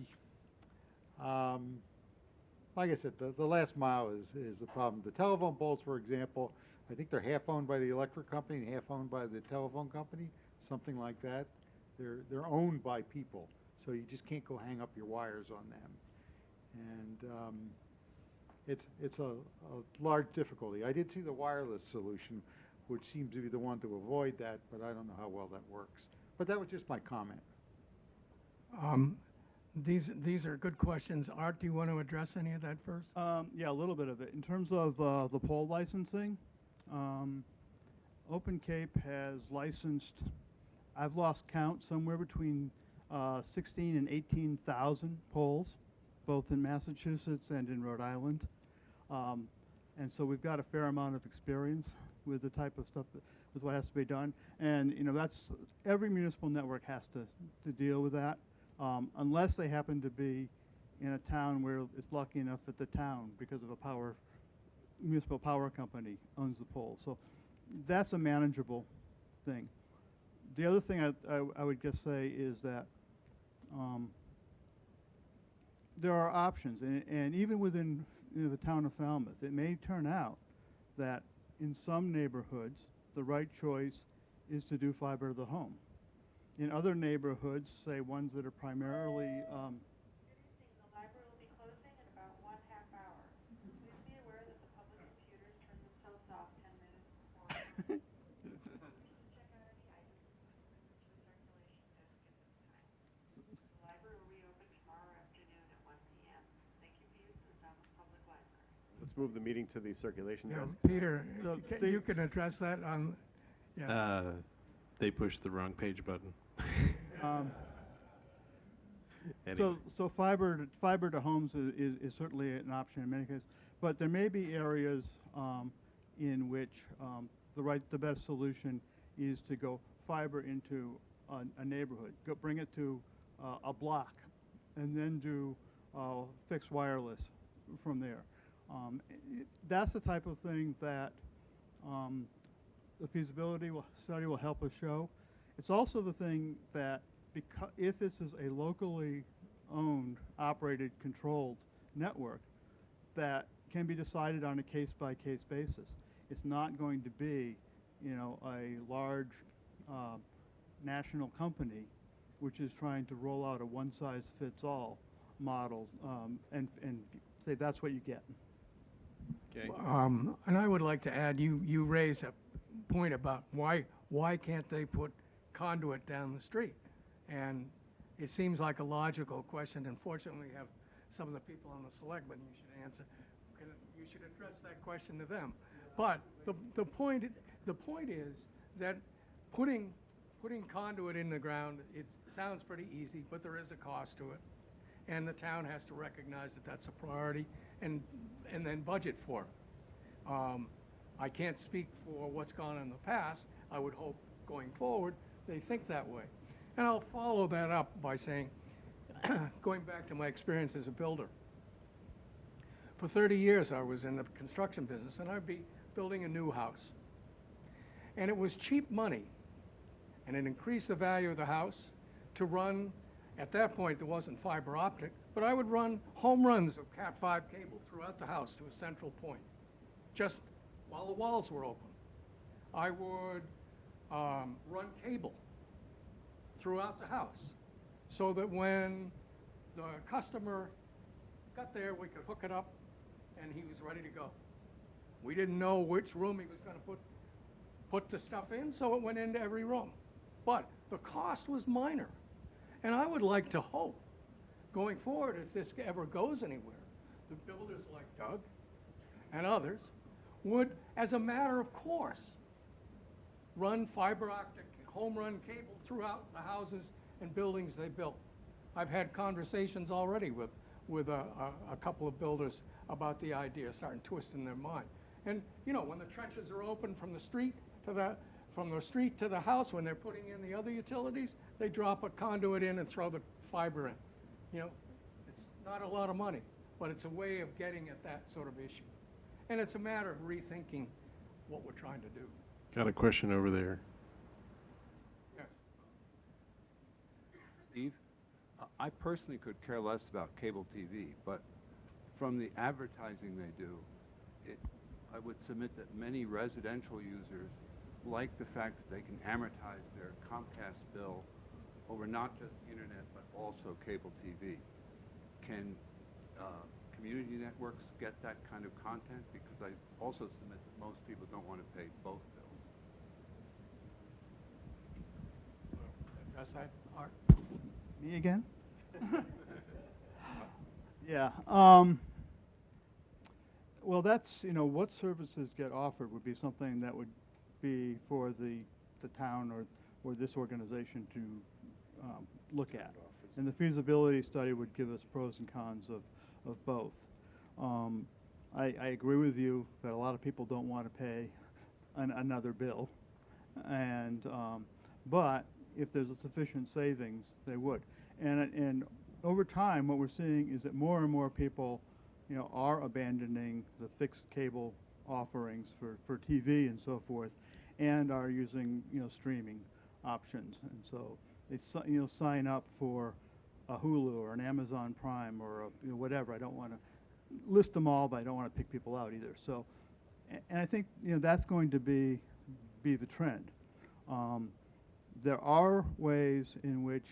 like I said, the last mile is the problem. The telephone poles, for example, I think they're half owned by the electric company and half owned by the telephone company, something like that. They're owned by people, so you just can't go hang up your wires on them. And it's a large difficulty. I did see the wireless solution, which seems to be the one to avoid that, but I don't know how well that works. But that was just my comment. These are good questions. Art, do you want to address any of that first? Yeah, a little bit of it. In terms of the pole licensing, Open Cape has licensed, I've lost count, somewhere between 16 and 18,000 poles, both in Massachusetts and in Rhode Island. And so we've got a fair amount of experience with the type of stuff, with what has to be done. And that's, every municipal network has to deal with that, unless they happen to be in a town where it's lucky enough that the town, because of a municipal power company, owns the pole. So that's a manageable thing. The other thing I would just say is that there are options, and even within the town of Falmouth, it may turn out that in some neighborhoods, the right choice is to do fiber to the home. In other neighborhoods, say ones that are primarily The library will be closing in about 1/2 hour. Please be aware that the public computers turn themselves off 10 minutes before. Check out any items to the circulation desk at the let's move the meeting to the circulation Yeah, desk. Peter, So you can address that on, yeah. They pushed the wrong page button. Um, Anyway. So fiber to homes is certainly an option in many cases, but there may be areas in which the best solution is to go fiber into a neighborhood, bring it to a block, and then do fixed wireless from there. That's the type of thing that the feasibility study will help us show. It's also the thing that if this is a locally owned, operated, controlled network, that can be decided on a case-by-case basis. It's not going to be, a large national company which is trying to roll out a one-size-fits-all model and say that's what you get. Okay. And I would like to add, you raise a point about why can't they put conduit down the street? And it seems like a logical question. Unfortunately, we have some of the people on the selectmen you should answer. You should address that question to them. But the point is that putting conduit in the ground, it sounds pretty easy, but there is a cost to it. And the town has to recognize that that's a priority and then budget for it. I can't speak for what's gone in the past. I would hope going forward they think that way. And I'll follow that up by saying, going back to my experience as a builder. For 30 years I was in the construction business, and I'd be building a new house. And it was cheap money, and it increased the value of the house to run. At that point there wasn't fiber optic, but I would run home runs of Cat 5 cable throughout the house to a central point, just while the walls were open. I would run cable throughout the house so that when the customer got there, we could hook it up and he was ready to go. We didn't know which room he was going to put the stuff in, so it went into every room. But the cost was minor. And I would like to hope, going forward, if this ever goes anywhere, the builders like Doug and others would, as a matter of course, run fiber optic home run cable throughout the houses and buildings they built. I've had conversations already with a couple of builders about the idea, starting twisting their mind. And when the trenches are open from the street to the house, when they're putting in the other utilities, they drop a conduit in and throw the fiber in. It's not a lot of money, but it's a way of getting at that sort of issue. And it's a matter of rethinking what we're trying to do. Got a question over there. Yes. Steve, I personally could care less about cable TV, but from the advertising they do, I would submit that many residential users like the fact that they can amortize their Comcast bill over not just internet, but also cable TV. Can community networks get that kind of content? Because I also submit that most people don't want to pay both bills. Address that, Art? Me again? Yeah. Well, that's, what services get offered would be something that would be for the town or this organization to look at. And the feasibility study would give us pros and cons of both. I agree with you that a lot of people don't want to pay another bill, and but if there's a sufficient savings, they would. And over time, what we're seeing is that more and more people, are abandoning the fixed cable offerings for TV and so forth, and are using streaming options. And so they sign up for a Hulu or an Amazon Prime or whatever. I don't want to list them all, but I don't want to pick people out either. So, and I think that's going to be the trend. There are ways in which,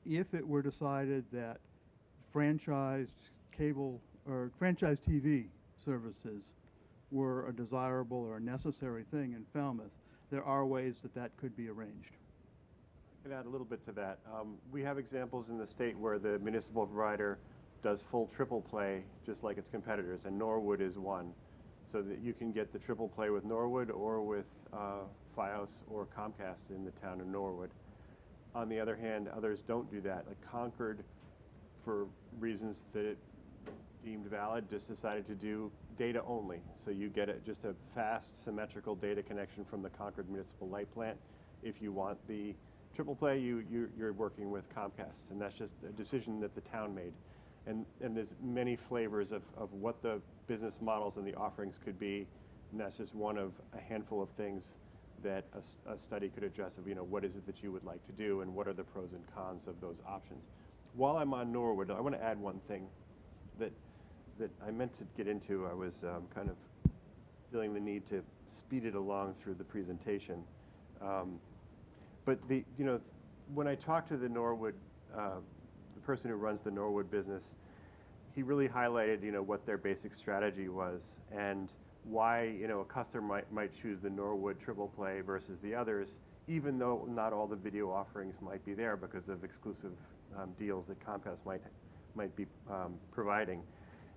if it were decided that franchised cable or franchised TV services were a desirable or a necessary thing in Falmouth, there are ways that could be arranged. I can add a little bit to that. We have examples in the state where the municipal provider does full triple play just like its competitors, and Norwood is one. So that you can get the triple play with Norwood or with Fios or Comcast in the town of Norwood. On the other hand, others don't do that. Like Concord, for reasons that it deemed valid, just decided to do data only. So you get just a fast, symmetrical data connection from the Concord Municipal Light Plant. If you want the triple play, you're working with Comcast, and that's just a decision that the town made. And there's many flavors of what the business models and the offerings could be, and that's just one of a handful of things that a study could address of, what is it that you would like to do and what are the pros and cons of those options. While I'm on Norwood, I want to add one thing that I meant to get into. I was kind of feeling the need to speed it along through the presentation. But when I talked to the Norwood, the person who runs the Norwood business, he really highlighted, what their basic strategy was and why, a customer might choose the Norwood triple play versus the others, even though not all the video offerings might be there because of exclusive deals that Comcast might be providing.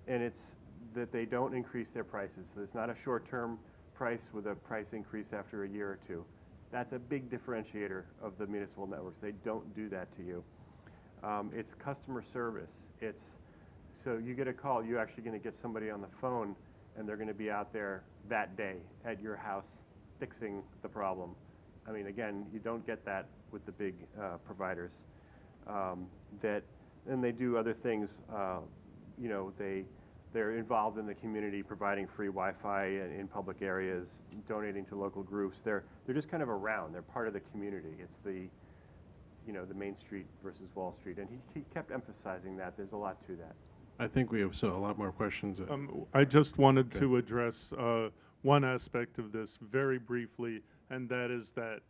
And it's that they don't increase their prices. So it's not a short-term price with a price increase after a year or two. That's a big differentiator of the municipal networks. They don't do that to you. It's customer service. So you get a call, you're actually going to get somebody on the phone, and they're going to be out there that day at your house fixing the problem. I mean, again, you don't get that with the big providers. And they do other things. They're involved in the community, providing free Wi-Fi in public areas, donating to local groups. They're just kind of around. They're part of the community. It's the Main Street versus Wall Street, and he kept emphasizing that. There's a lot to that. I think we have a lot more questions. I just wanted Okay. to address one aspect of this very briefly, and that is that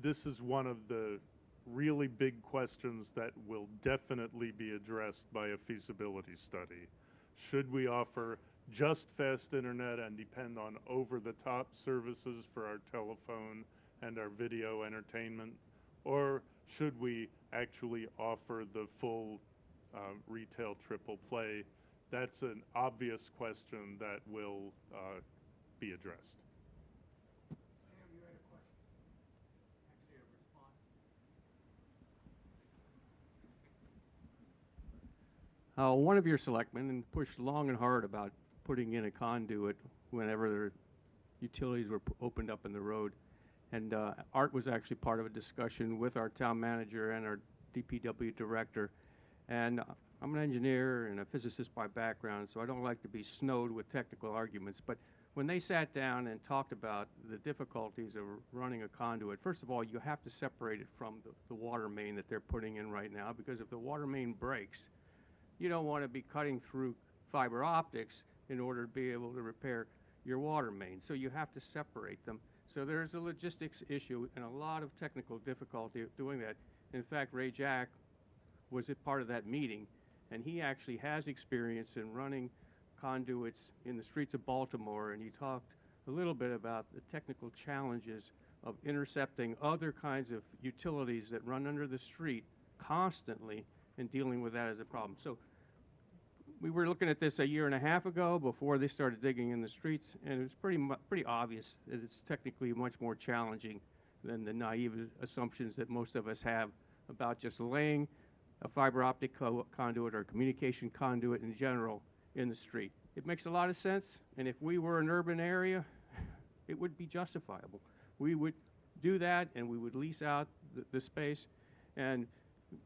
this is one of the really big questions that will definitely be addressed by a feasibility study. Should we offer just fast internet and depend on over-the-top services for our telephone and our video entertainment? Or should we actually offer the full retail triple play? That's an obvious question that will be addressed. Sam, you had a question? Actually, a response. One of your selectmen pushed long and hard about putting in a conduit whenever their utilities were opened up in the road. And Art was actually part of a discussion with our town manager and our DPW director. And I'm an engineer and a physicist by background, so I don't like to be snowed with technical arguments. But when they sat down and talked about the difficulties of running a conduit, first of all, you have to separate it from the water main that they're putting in right now, because if the water main breaks, you don't want to be cutting through fiber optics in order to be able to repair your water main. So you have to separate them. So there's a logistics issue and a lot of technical difficulty of doing that. In fact, Ray Jack was a part of that meeting, and he actually has experience in running conduits in the streets of Baltimore, and he talked a little bit about the technical challenges of intercepting other kinds of utilities that run under the street constantly and dealing with that as a problem. So we were looking at this a year and a half ago before they started digging in the streets, and it was pretty obvious that it's technically much more challenging than the naive assumptions that most of us have about just laying a fiber optic conduit or communication conduit in general in the street. It makes a lot of sense, and if we were an urban area, it would be justifiable. We would do that, and we would lease out the space and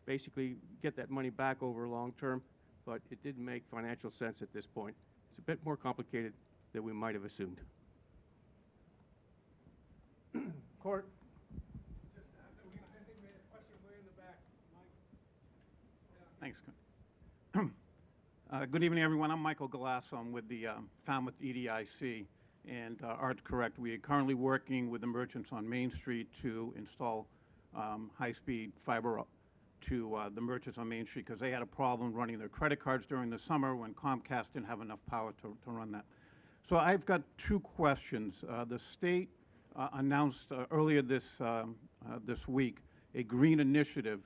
basically get that money back over long term, but it didn't make financial sense at this point. It's a bit more complicated than we might have assumed. Court? I think we had a question way in the back. Mike? Thanks. Good evening, everyone. I'm Michael Galasso. I'm with the Falmouth EDIC. And Art's correct. We are currently working with the merchants on Main Street to install high-speed fiber to the merchants on Main Street because they had a problem running their credit cards during the summer when Comcast didn't have enough power to run that. So I've got two questions. The state announced earlier this week a green initiative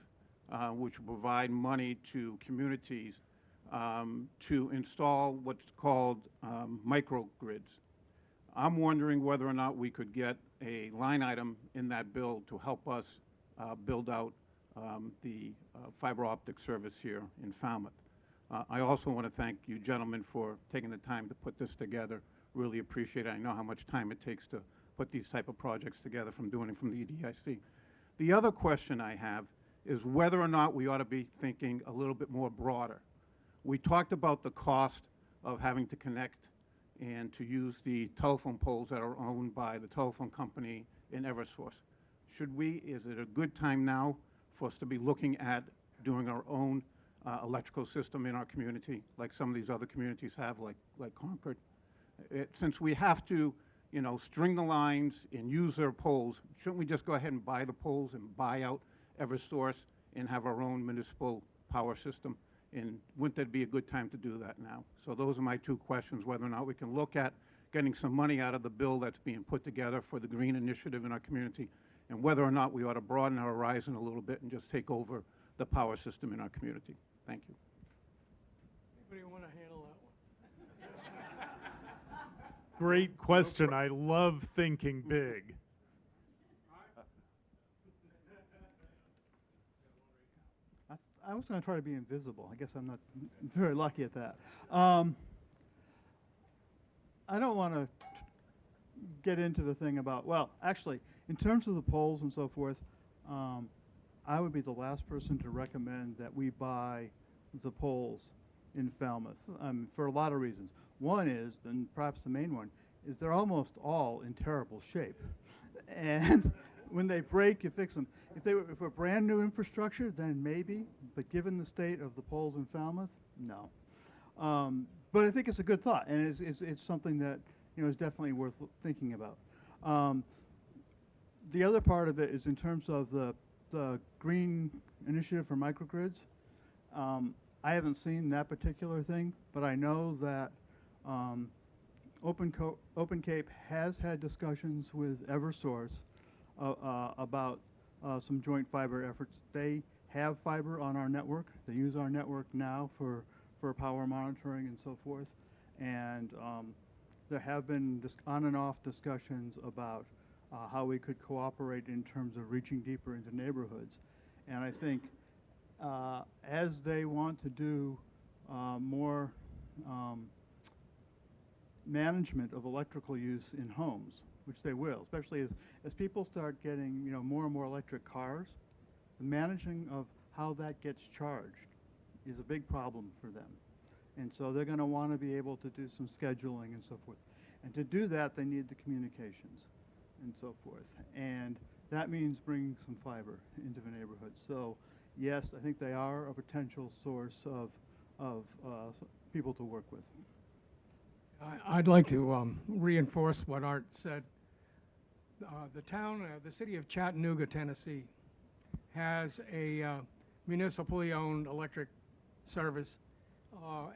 which will provide money to communities to install what's called microgrids. I'm wondering whether or not we could get a line item in that bill to help us build out the fiber optic service here in Falmouth. I also want to thank you gentlemen for taking the time to put this together. Really appreciate it. I know how much time it takes to put these type of projects together from doing it from the EDIC. The other question I have is whether or not we ought to be thinking a little bit more broader. We talked about the cost of having to connect and to use the telephone poles that are owned by the telephone company in Eversource. Is it a good time now for us to be looking at doing our own electrical system in our community, like some of these other communities have, like Concord? Since we have to, string the lines and use their poles, shouldn't we just go ahead and buy the poles and buy out Eversource and have our own municipal power system? And wouldn't that be a good time to do that now? So those are my two questions, whether or not we can look at getting some money out of the bill that's being put together for the green initiative in our community, and whether or not we ought to broaden our horizon a little bit and just take over the power system in our community. Thank you. Anybody want to handle that one? Great question. I love thinking big. I was going to try to be invisible. I guess I'm not very lucky at that. I don't want to get into the thing about, well, actually, in terms of the poles and so forth, I would be the last person to recommend that we buy the poles in Falmouth for a lot of reasons. One is, and perhaps the main one, is they're almost all in terrible shape. And when they break, you fix them. If they were brand new infrastructure, then maybe, but given the state of the poles in Falmouth, no. But I think it's a good thought, and it's something that is definitely worth thinking about. The other part of it is in terms of the green initiative for microgrids. I haven't seen that particular thing, but I know that Open Cape has had discussions with Eversource about some joint fiber efforts. They have fiber on our network. They use our network now for power monitoring and so forth. And there have been on and off discussions about how we could cooperate in terms of reaching deeper into neighborhoods. And I think as they want to do more management of electrical use in homes, which they will, especially as people start getting more and more electric cars, the managing of how that gets charged is a big problem for them. And so they're going to want to be able to do some scheduling and so forth. And to do that, they need the communications and so forth. And that means bringing some fiber into the neighborhood. So yes, I think they are a potential source of people to work with. I'd like to reinforce what Art said. The city of Chattanooga, Tennessee, has a municipally owned electric service,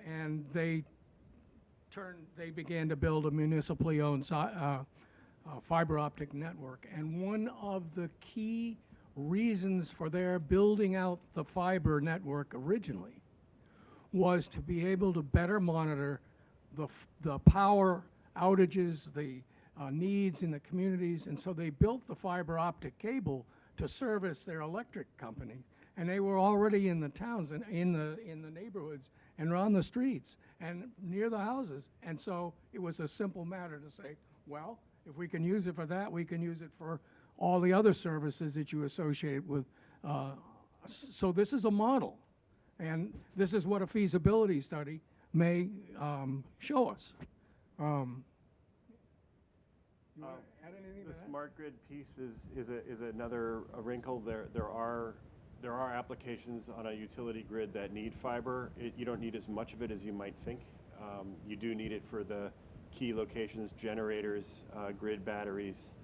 and they began to build a municipally owned fiber optic network. And one of the key reasons for their building out the fiber network originally was to be able to better monitor the power outages, the needs in the communities, and so they built the fiber optic cable to service their electric company. And they were already in the towns and in the neighborhoods and on the streets and near the houses. And so it was a simple matter to say, well, if we can use it for that, we can use it for all the other services that you associate with. So this is a model, and this is what a feasibility study may show us. The smart grid piece is another wrinkle. There are applications on a utility grid that need fiber. You don't need as much of it as you might think. You do need it for the key locations, generators, grid batteries,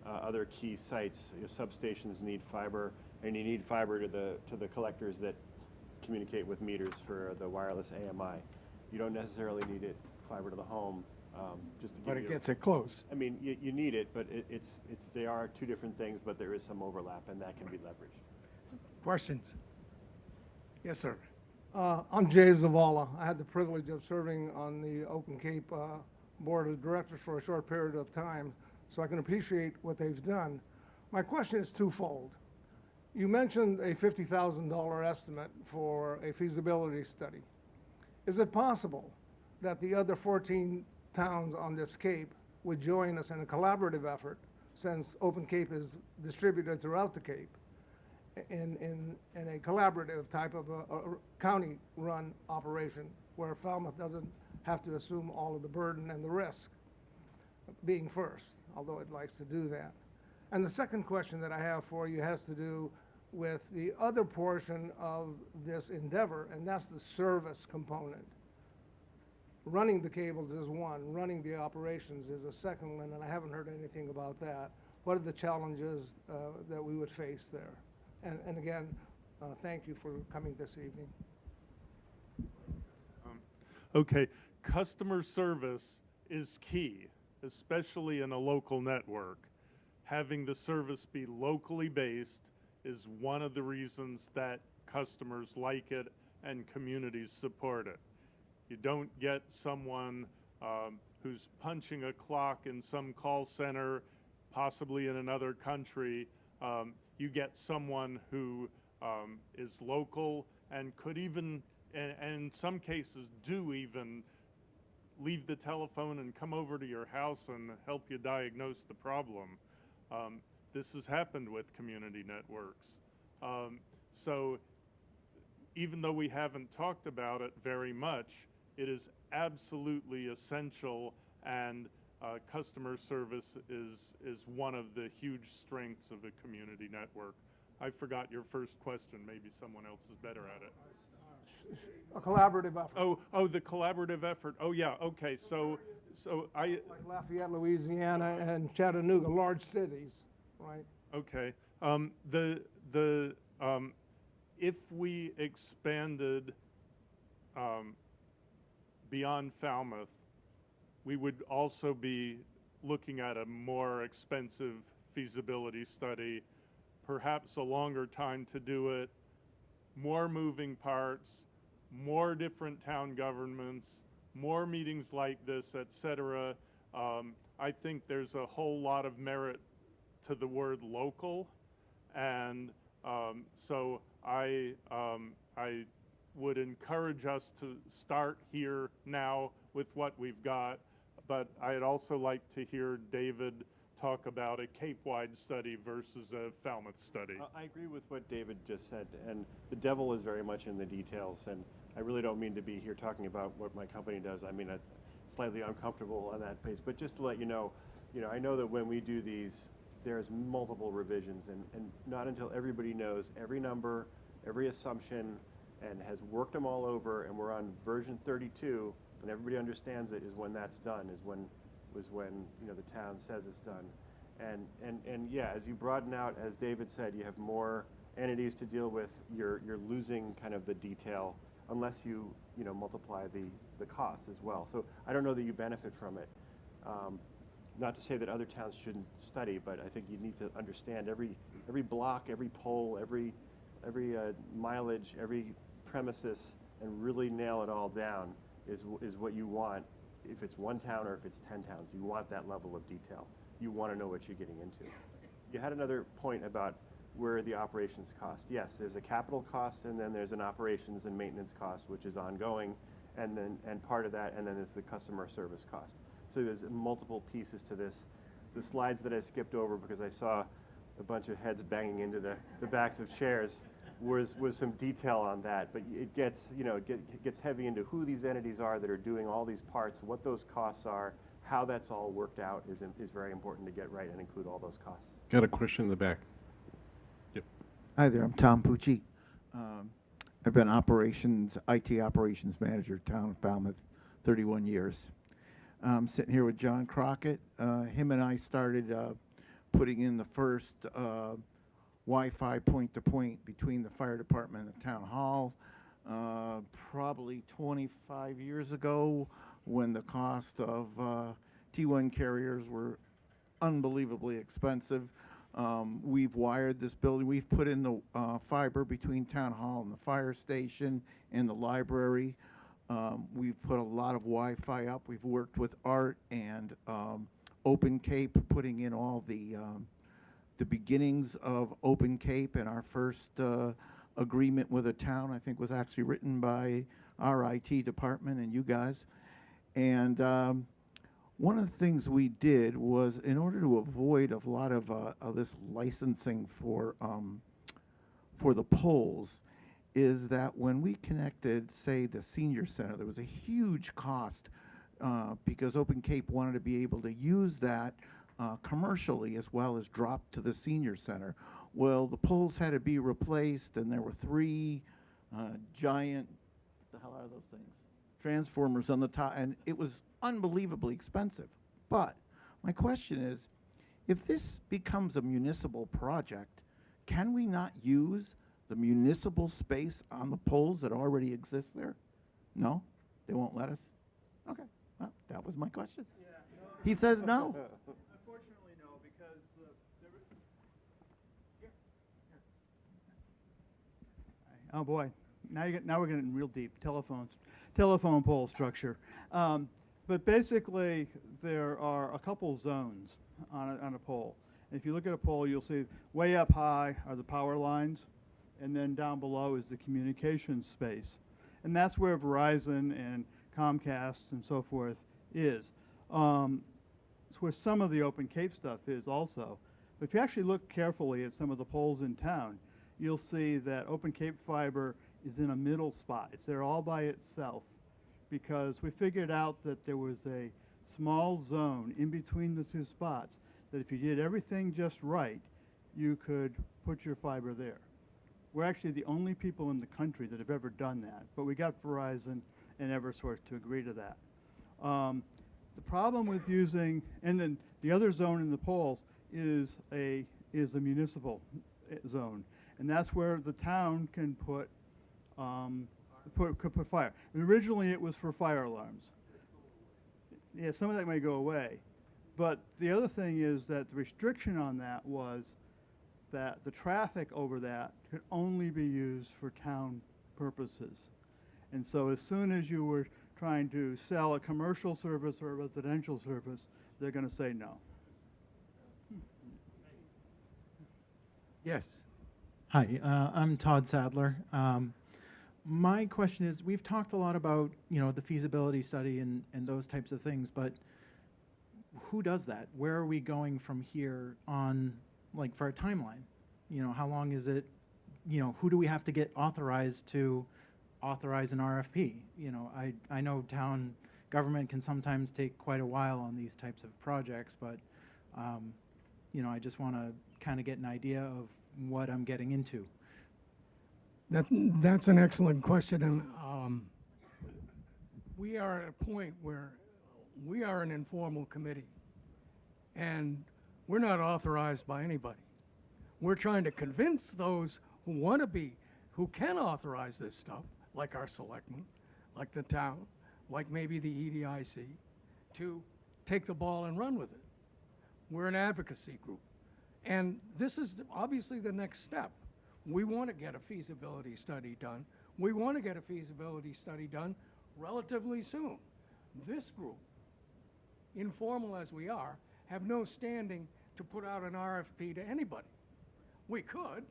other key sites. Your substations need fiber, and you need fiber to the collectors that communicate with meters for the wireless AMI. You don't necessarily need it fiber to the home. Just to give But it gets it close. I mean, you need it, but they are two different things, but there is some overlap, and that can be leveraged. Questions? Yes, sir. I'm Jay Zavala. I had the privilege of serving on the Open Cape Board of Directors for a short period of time, so I can appreciate what they've done. My question is twofold. You mentioned a $50,000 estimate for a feasibility study. Is it possible that the other 14 towns on this Cape would join us in a collaborative effort, since Open Cape is distributed throughout the Cape, in a collaborative type of a county-run operation where Falmouth doesn't have to assume all of the burden and the risk, being first, although it likes to do that? And the second question that I have for you has to do with the other portion of this endeavor, and that's the service component. Running the cables is one, running the operations is a second one, and I haven't heard anything about that. What are the challenges that we would face there? And again, thank you for coming this evening. Okay, customer service is key, especially in a local network. Having the service be locally based is one of the reasons that customers like it and communities support it. You don't get someone who's punching a clock in some call center, possibly in another country. You get someone who is local and could even, and in some cases do even, leave the telephone and come over to your house and help you diagnose the problem. This has happened with community networks. So even though we haven't talked about it very much, it is absolutely essential, and customer service is one of the huge strengths of a community network. I forgot your first question. Maybe someone else is better at it. A collaborative effort. Oh, the collaborative effort. Oh, yeah. Okay. So like Lafayette, Louisiana, and Chattanooga, large cities, right? Okay. If we expanded beyond Falmouth, we would also be looking at a more expensive feasibility study, perhaps a longer time to do it, more moving parts, more different town governments, more meetings like this, et cetera. I think there's a whole lot of merit to the word local, and so I would encourage us to start here now with what we've got, but I'd also like to hear David talk about a Cape-wide study versus a Falmouth study. I agree with what David just said, and the devil is very much in the details, and I really don't mean to be here talking about what my company does. I mean, I'm slightly uncomfortable on that pace, but just to let you know, I know that when we do these, there's multiple revisions, and not until everybody knows every number, every assumption, and has worked them all over, and we're on version 32, and everybody understands it, is when that's done, is when the town says it's done. And yeah, as you broaden out, as David said, you have more entities to deal with, you're losing kind of the detail unless you multiply the cost as well. So I don't know that you benefit from it. Not to say that other towns shouldn't study, but I think you need to understand every block, every pole, every mileage, every premises, and really nail it all down is what you want. If it's one town or if it's 10 towns, you want that level of detail. You want to know what you're getting into. You had another point about where the operations cost. Yes, there's a capital cost, and then there's an operations and maintenance cost, which is ongoing, and part of that, and then there's the customer service cost. So there's multiple pieces to this. The slides that I skipped over because I saw a bunch of heads banging into the backs of chairs was some detail on that, but it gets gets heavy into who these entities are that are doing all these parts, what those costs are, how that's all worked out is very important to get right and include all those costs. Got a question in the back. Yep. Hi there, I'm Tom Pucci. I've been IT operations manager, town of Falmouth, 31 years. I'm sitting here with John Crockett. Him and I started putting in the first Wi-Fi point-to-point between the fire department and the town hall probably 25 years ago, when the cost of T1 carriers were unbelievably expensive. We've wired this building. We've put in the fiber between Town Hall and the fire station and the library. We've put a lot of Wi-Fi up. We've worked with Art and Open Cape, putting in all the beginnings of Open Cape, and our first agreement with a town, I think, was actually written by our IT department and you guys. And one of the things we did was, in order to avoid a lot of this licensing for the poles, is that when we connected, say, the senior center, there was a huge cost because Open Cape wanted to be able to use that commercially as well as drop to the senior center. Well, the poles had to be replaced, and there were 3 giant, what the hell are those things? Transformers on the top, and it was unbelievably expensive. But my question is, if this becomes a municipal project, can we not use the municipal space on the poles that already exist there? No? They won't let us? Okay, well, that was my question. Yeah, no, He says no. Unfortunately, no, because oh boy, now we're getting real deep. Telephone pole structure. But basically, there are a couple zones on a pole. And if you look at a pole, you'll see way up high are the power lines, and then down below is the communications space. And that's where Verizon and Comcast and so forth is. It's where some of the Open Cape stuff is also. But if you actually look carefully at some of the poles in town, you'll see that Open Cape fiber is in a middle spot. It's there all by itself because we figured out that there was a small zone in between the 2 spots that if you did everything just right, you could put your fiber there. We're actually the only people in the country that have ever done that, but we got Verizon and Eversource to agree to that. The problem with using, and then the other zone in the poles is a municipal zone, and that's where the town can put fire. And originally, it was for fire alarms. Yeah, some of that may go away, but the other thing is that the restriction on that was that the traffic over that could only be used for town purposes. And so as soon as you were trying to sell a commercial service or a residential service, they're going to say no. Yes. Hi, I'm Todd Sadler. My question is, we've talked a lot about, the feasibility study and those types of things, but who does that? Where are we going from here on, like, for a timeline? How long is it? Who do we have to get authorized to authorize an RFP? I know town government can sometimes take quite a while on these types of projects, but, I just want to kind of get an idea of what I'm getting into. That's an excellent question, and we are at a point where we are an informal committee, and we're not authorized by anybody. We're trying to convince those who want to be, who can authorize this stuff, like our selectmen, like the town, like maybe the EDIC, to take the ball and run with it. We're an advocacy group. And this is obviously the next step. We want to get a feasibility study done. We want to get a feasibility study done relatively soon. This group, informal as we are, have no standing to put out an RFP to anybody. We could,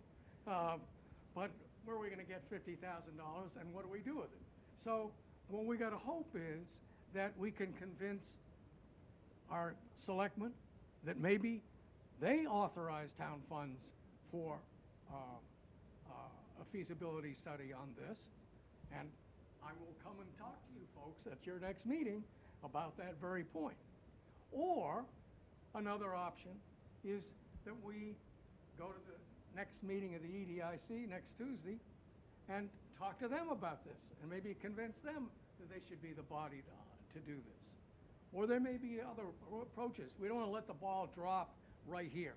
but where are we going to get $50,000 and what do we do with it? So what we got to hope is that we can convince our selectmen that maybe they authorize town funds for a feasibility study on this, and I will come and talk to you folks at your next meeting about that very point. Or another option is that we go to the next meeting of the EDIC next Tuesday and talk to them about this and maybe convince them that they should be the body to do this. Or there may be other approaches. We don't want to let the ball drop right here.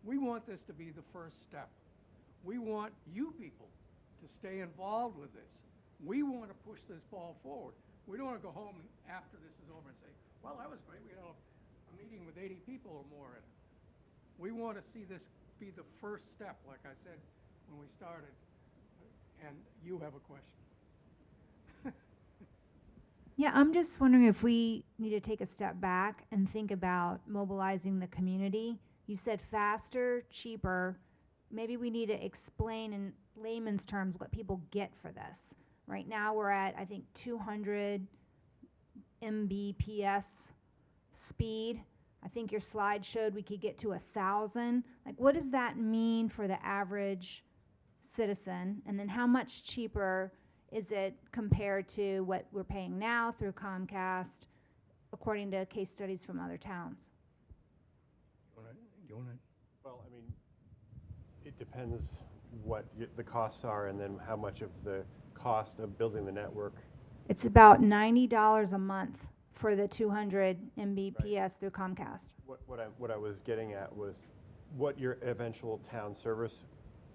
We want this to be the first step. We want you people to stay involved with this. We want to push this ball forward. We don't want to go home after this is over and say, well, that was great. We had a meeting with 80 people or more in it. We want to see this be the first step, like I said when we started. And you have a question. Yeah, I'm just wondering if we need to take a step back and think about mobilizing the community. You said faster, cheaper. Maybe we need to explain in layman's terms what people get for this. Right now, we're at, I think, 200 Mbps speed. I think your slide showed we could get to 1,000. Like, what does that mean for the average citizen? And then how much cheaper is it compared to what we're paying now through Comcast, according to case studies from other towns? You want to? Well, I mean, it depends what the costs are and then how much of the cost of building the network. It's about $90 a month for the 200 Mbps through Comcast. What I was getting at was what your eventual town service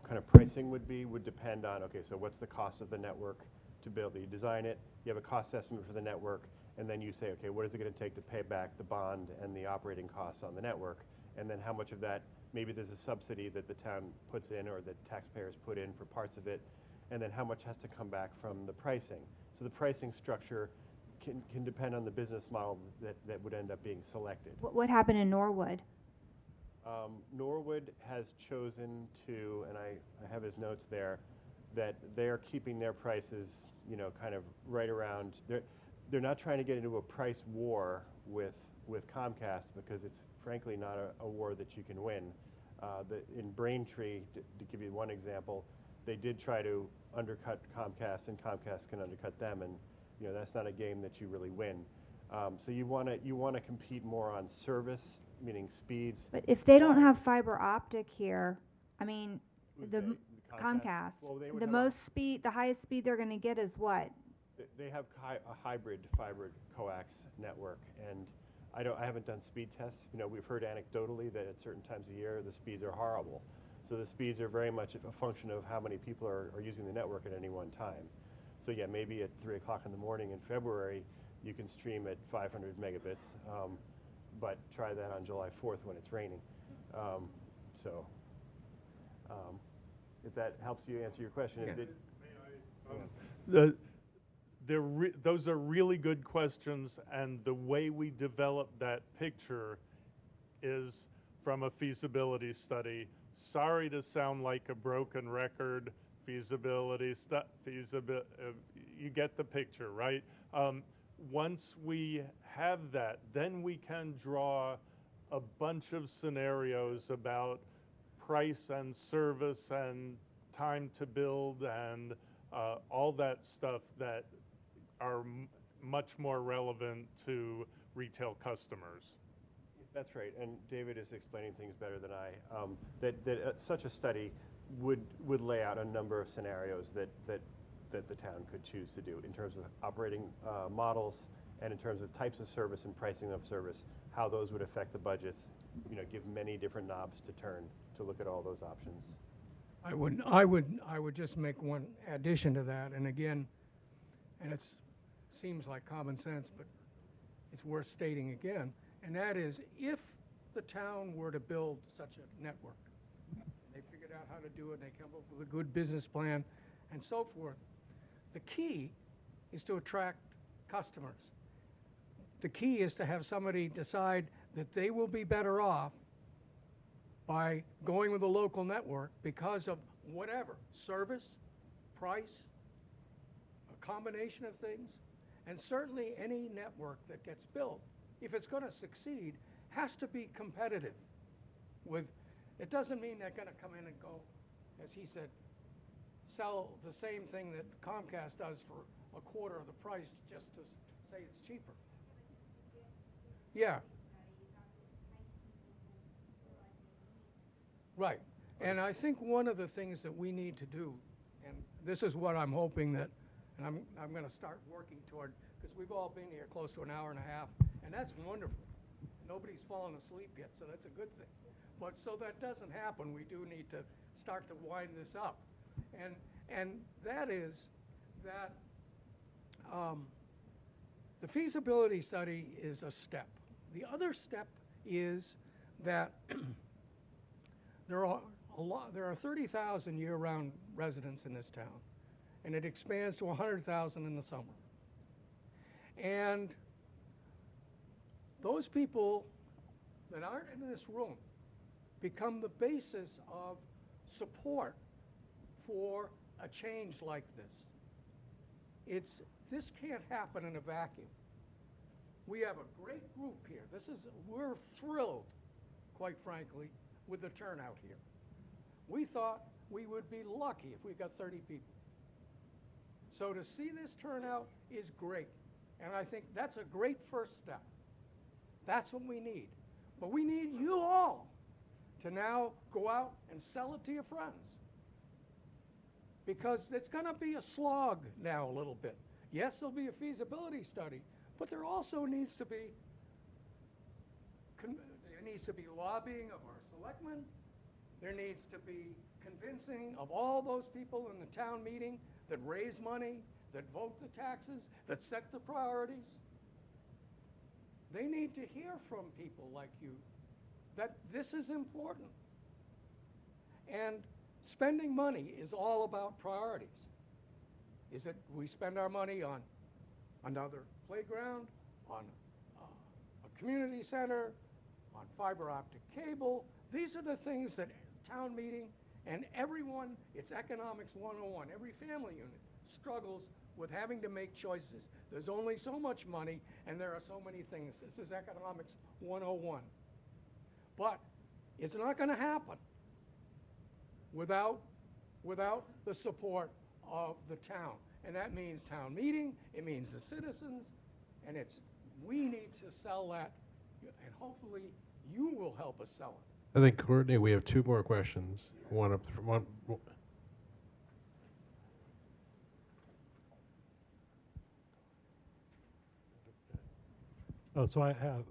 kind of pricing would depend on, okay, so what's the cost of the network to build it? You design it, you have a cost estimate for the network, and then you say, okay, what is it going to take to pay back the bond and the operating costs on the network? And then how much of that, maybe there's a subsidy that the town puts in or that taxpayers put in for parts of it, and then how much has to come back from the pricing. So the pricing structure can depend on the business model that would end up being selected. What happened in Norwood? Norwood has chosen to, and I have his notes there, that they're keeping their prices, you know, kind of right around. They're not trying to get into a price war with Comcast because it's frankly not a war that you can win. In Braintree, to give you one example, they did try to undercut Comcast, and Comcast can undercut them, and you know that's not a game that you really win. So you want to compete more on service, meaning speeds. But if they don't have fiber optic here, I mean, the Comcast? Well, they would the have most speed, the highest speed they're going to get is what? They have a hybrid fiber coax network, and I haven't done speed tests. You know, we've heard anecdotally that at certain times of year the speeds are horrible. So the speeds are very much a function of how many people are using the network at any one time. So yeah, maybe at 3 o'clock in the morning in February, you can stream at 500 megabits, but try that on July 4th when it's raining. If that helps you answer your question. Yeah. Those are really good questions, and the way we develop that picture is from a feasibility study. Sorry to sound like a broken record. You get the picture, right? Once we have that, then we can draw a bunch of scenarios about price and service and time to build and all that stuff that are much more relevant to retail customers. That's right, and David is explaining things better than I. That such a study would lay out a number of scenarios that the town could choose to do in terms of operating models and in terms of types of service and pricing of service, how those would affect the budgets. You know, give many different knobs to turn to look at all those options. I would just make one addition to that, and again, and it seems like common sense, but it's worth stating again, and that is if the town were to build such a network, they figured out how to do it, they come up with a good business plan and so forth, the key is to attract customers. The key is to have somebody decide that they will be better off by going with a local network because of whatever, service, price, a combination of things, and certainly any network that gets built, if it's going to succeed, has to be competitive with, it doesn't mean they're going to come in and go, as he said, sell the same thing that Comcast does for a quarter of the price just to say it's cheaper. Yeah. Right. And I think one of the things that we need to do, and this is what I'm hoping that, and I'm going to start working toward, because we've all been here close to an hour and a half, and that's wonderful. Nobody's fallen asleep yet, so that's a good thing. But so that doesn't happen, we do need to start to wind this up. And that is that the feasibility study is a step. The other step is that there are a lot, there are 30,000 year-round residents in this town, and it expands to 100,000 in the summer. And those people that aren't in this room become the basis of support for a change like this. This can't happen in a vacuum. We have a great group here. We're thrilled, quite frankly, with the turnout here. We thought we would be lucky if we got 30 people. So to see this turnout is great. And I think that's a great first step. That's what we need. But we need you all to now go out and sell it to your friends. Because it's going to be a slog now a little bit. Yes, there'll be a feasibility study, but there also needs to be lobbying of our selectmen. There needs to be convincing of all those people in the town meeting that raise money, that vote the taxes, that set the priorities. They need to hear from people like you that this is important. And spending money is all about priorities. Is it we spend our money on another playground, on a community center, on fiber optic cable? These are the things that town meeting and everyone, it's economics 101, every family unit struggles with having to make choices. There's only so much money and there are so many things. This is economics 101. But it's not going to happen without the support of the town. And that means town meeting, it means the citizens, and we need to sell that, and hopefully you will help us sell it. I think, Courtney, we have two more questions. One up from one. So I have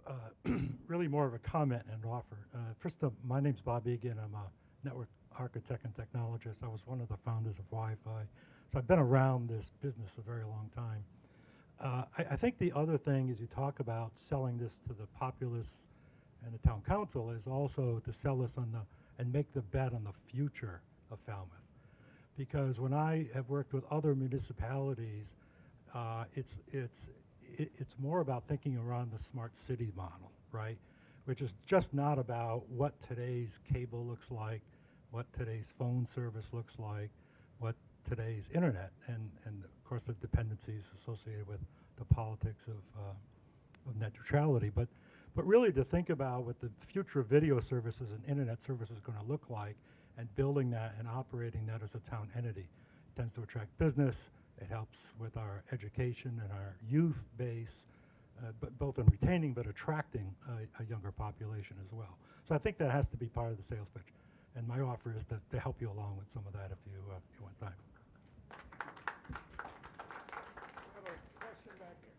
really more of a comment and offer. First, my name's Bob Egan. I'm a network architect and technologist. I was one of the founders of Wi-Fi. So I've been around this business a very long time. I think the other thing is you talk about selling this to the populace and the town council is also to sell this and make the bet on the future of Falmouth. Because when I have worked with other municipalities, it's more about thinking around the smart city model, right? Which is just not about what today's cable looks like, what today's phone service looks like, what today's internet, and of course the dependencies associated with the politics of net neutrality. But really to think about what the future of video services and internet services is going to look like, and building that and operating that as a town entity. It tends to attract business. It helps with our education and our youth base, but both in retaining but attracting a younger population as well. So I think that has to be part of the sales pitch. And my offer is to help you along with some of that if you want time.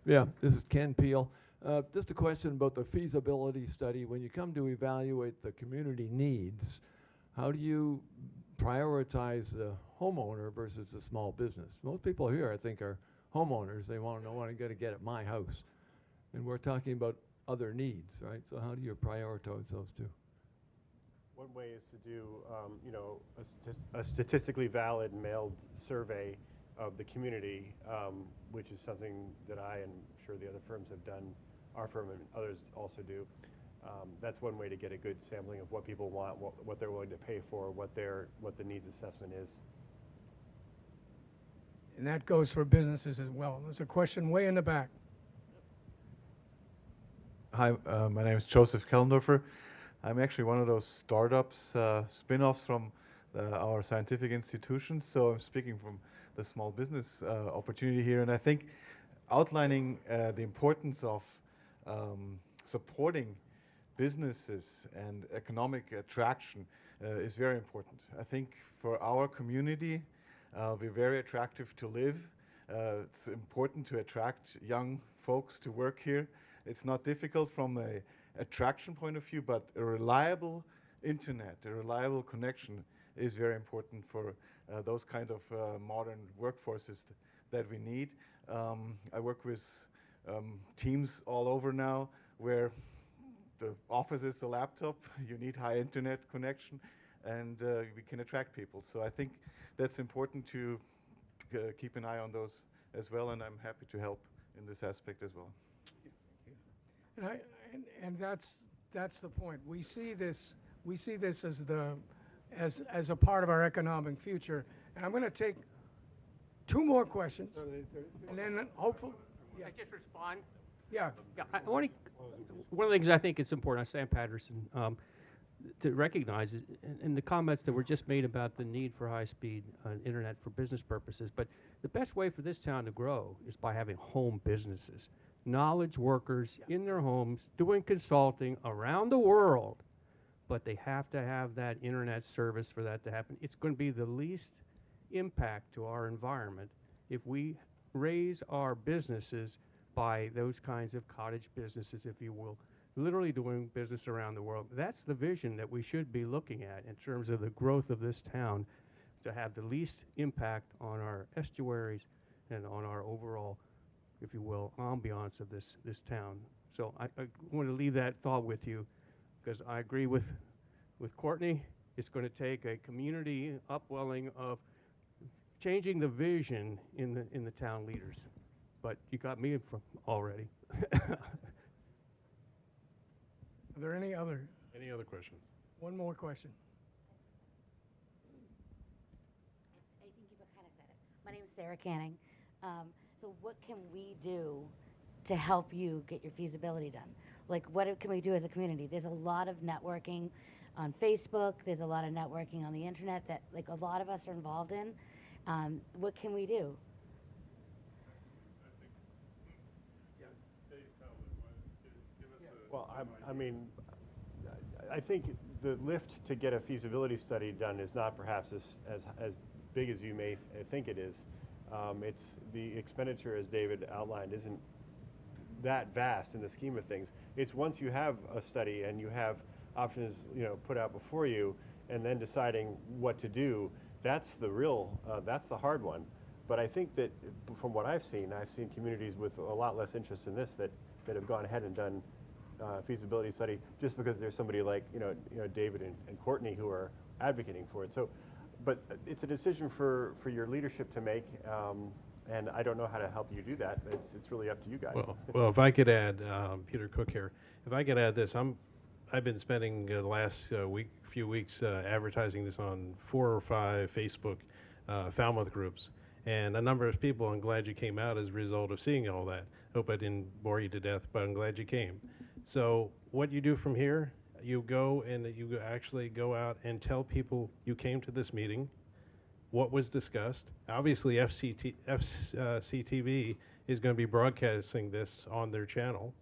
Yeah, this is Ken Peel. Just a question about the feasibility study. When you come to evaluate the community needs, how do you prioritize the homeowner versus the small business? Most people here, I think, are homeowners. They want to know what I'm going to get at my house. And we're talking about other needs, right? So how do you prioritize those two? One way is to do, a statistically valid mailed survey of the community, which is something that I and I'm sure the other firms have done, our firm and others also do. That's one way to get a good sampling of what people want, what they're willing to pay for, what the needs assessment is. And that goes for businesses as well. There's a question way in the back. Hi, my name is Joseph Kellendorfer. I'm actually one of those startups, spin-offs from our scientific institutions. So I'm speaking from the small business opportunity here. And I think outlining the importance of supporting businesses and economic attraction is very important. I think for our community, we're very attractive to live. It's important to attract young folks to work here. It's not difficult from a attraction point of view, but a reliable internet, a reliable connection is very important for those kind of modern workforces that we need. I work with teams all over now where the office is a laptop, you need high internet connection, and we can attract people. So I think that's important to keep an eye on those as well, and I'm happy to help in this aspect as well. And that's the point. We see this as a part of our economic future. And I'm going to take 2 more questions, and then hopefully, Can I just respond? yeah. Yeah, one of the things I think it's important, Sam Patterson, to recognize is in the comments that were just made about the need for high-speed internet for business purposes, but the best way for this town to grow is by having home businesses, knowledge workers in their homes doing consulting around the world, but they have to have that internet service for that to happen. It's going to be the least impact to our environment if we raise our businesses by those kinds of cottage businesses, if you will, literally doing business around the world. That's the vision that we should be looking at in terms of the growth of this town, to have the least impact on our estuaries and on our overall, if you will, ambiance of this town. So I want to leave that thought with you, because I agree with Courtney. It's going to take a community upwelling of changing the vision in the town leaders. But you got me from already. Are there any other questions? One more question. I think you kind of said it. My name is Sarah Canning. So what can we do to help you get your feasibility done? Like, what can we do as a community? There's a lot of networking on Facebook. There's a lot of networking on the internet that, like, a lot of us are involved in. What can we do? Well, I mean, I think the lift to get a feasibility study done is not perhaps as big as you may think it is. It's the expenditure, as David outlined, isn't that vast in the scheme of things. It's once you have a study and you have options, put out before you, and then deciding what to do. That's the real, that's the hard one. But I think that from what I've seen communities with a lot less interest in this that have gone ahead and done feasibility study just because there's somebody like David and Courtney who are advocating for it. So, but it's a decision for your leadership to make, and I don't know how to help you do that. It's really up to you guys. Well, if I could add, Peter Cook here. If I could add this, I've been spending the last few weeks advertising this on 4 or 5 Facebook Falmouth groups, and a number of people. I'm glad you came out as a result of seeing all that. Hope I didn't bore you to death, but I'm glad you came. So what you do from here, you go and you actually go out and tell people you came to this meeting, what was discussed. Obviously, FCTV is going to be broadcasting this on their channel,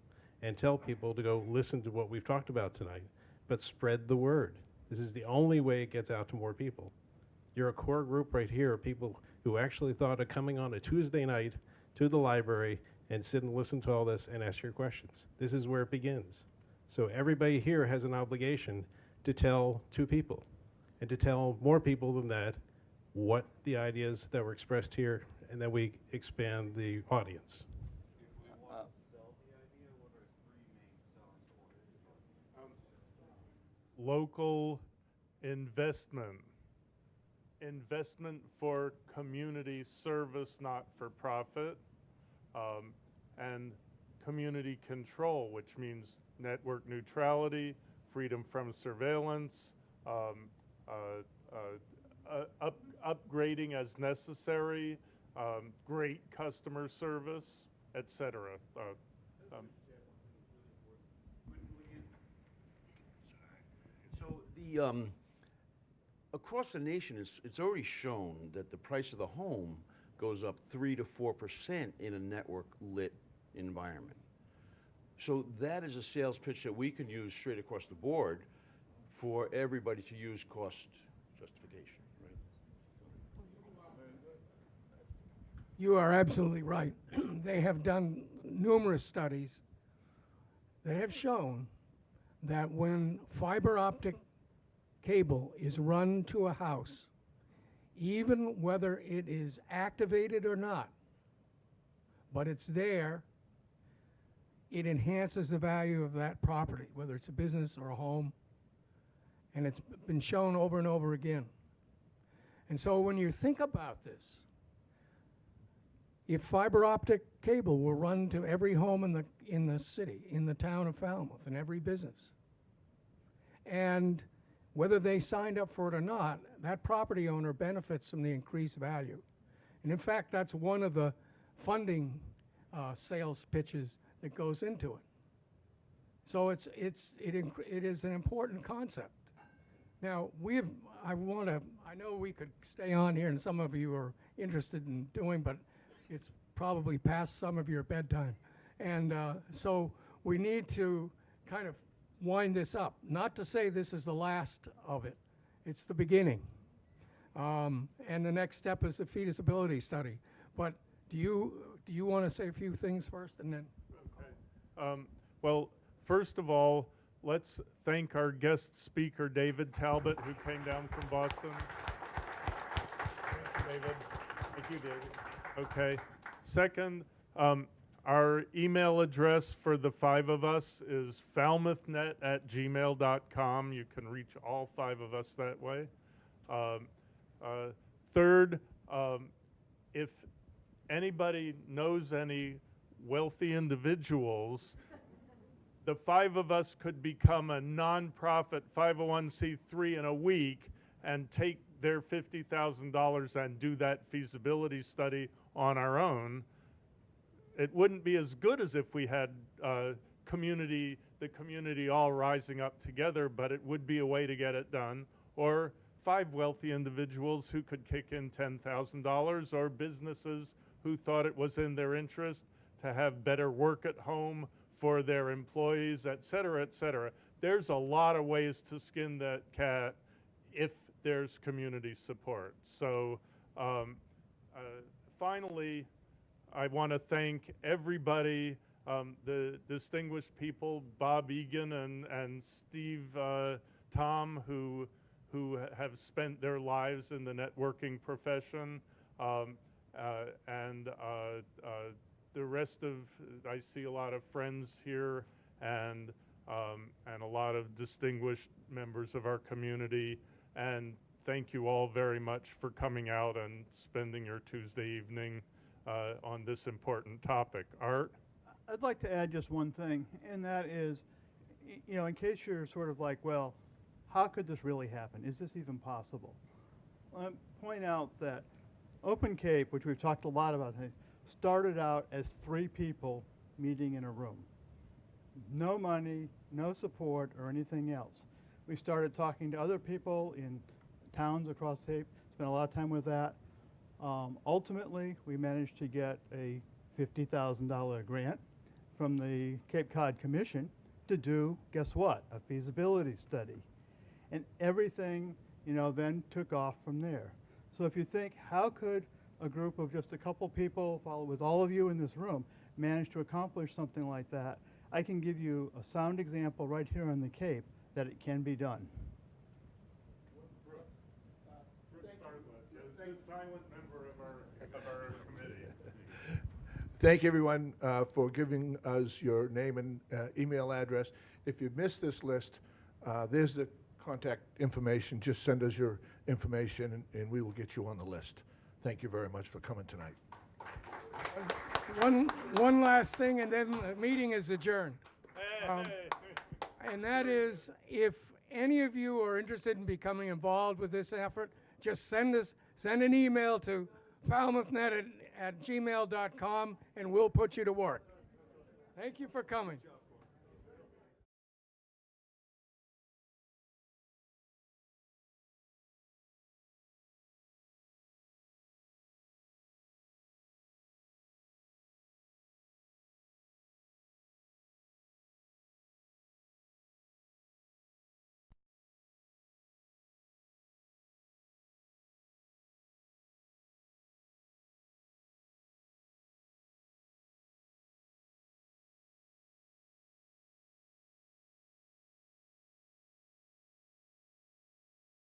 and tell people to go listen to what we've talked about tonight. But spread the word. This is the only way it gets out to more people. You're a core group right here of people who actually thought of coming on a Tuesday night to the library and sit and listen to all this and ask your questions. This is where it begins. So everybody here has an obligation to tell 2 people, and to tell more people than that what the ideas that were expressed here, and then we expand the audience. Local investment for community service, not for profit, and community control, which means network neutrality, freedom from surveillance, upgrading as necessary, great customer service, etc. So across the nation, it's already shown that the price of the home goes up 3 to 4% in a network lit environment. So that is a sales pitch that we can use straight across the board for everybody to use cost justification, right? You are absolutely right. They have done numerous studies that have shown that when fiber optic cable is run to a house, even whether it is activated or not, but it's there, it enhances the value of that property, whether it's a business or a home. And it's been shown over and over again. And so when you think about this, if fiber optic cable were run to every home in the city, in the town of Falmouth, in every business, and whether they signed up for it or not, that property owner benefits from the increased value. And in fact, that's one of the funding sales pitches that goes into it. So it is an important concept. Now, I know we could stay on here and some of you are interested in doing, but it's probably past some of your bedtime. And so we need to kind of wind this up. Not to say this is the last of it. It's the beginning. And the next step is the feasibility study. But do you want to say a few things first and then? Okay. Well, first of all, let's thank our guest speaker, David Talbot, who came down from Boston. Thank you, David. Thank you, David. Okay. Second, our email address for the 5 of us is falmouthnet@gmail.com. You can reach all 5 of us that way. Third, if anybody knows any wealthy individuals, the 5 of us could become a nonprofit 501c3 in a week and take their $50,000 and do that feasibility study on our own. It wouldn't be as good as if we had the community all rising up together, but it would be a way to get it done. Or 5 wealthy individuals who could kick in $10,000, or businesses who thought it was in their interest to have better work at home for their employees, et cetera, et cetera. There's a lot of ways to skin that cat if there's community support. So finally, I want to thank everybody, the distinguished people, Bob Egan and Steve Tom, who have spent their lives in the networking profession, and the rest of, I see a lot of friends here and a lot of distinguished members of our community. And thank you all very much for coming out and spending your Tuesday evening on this important topic. Art? I'd like to add just one thing, and that is, in case you're sort of like, well, how could this really happen? Is this even possible? I'll point out that Open Cape, which we've talked a lot about, started out as 3 people meeting in a room. No money, no support, or anything else. We started talking to other people in towns across the Cape, spent a lot of time with that. Ultimately, we managed to get a $50,000 grant from the Cape Cod Commission to do, guess what, a feasibility study. And everything, then took off from there. So if you think, how could a group of just a couple people, with all of you in this room, manage to accomplish something like that? I can give you a sound example right here on the Cape that it can be done. The silent member of our committee. Thank everyone for giving us your name and email address. If you missed this list, there's the contact information. Just send us your information and we will get you on the list. Thank you very much for coming tonight. One last thing, and then the meeting is adjourned. And that is, if any of you are interested in becoming involved with this effort, just send an email to falmouthnet@gmail.com and we'll put you to work. Thank you for coming.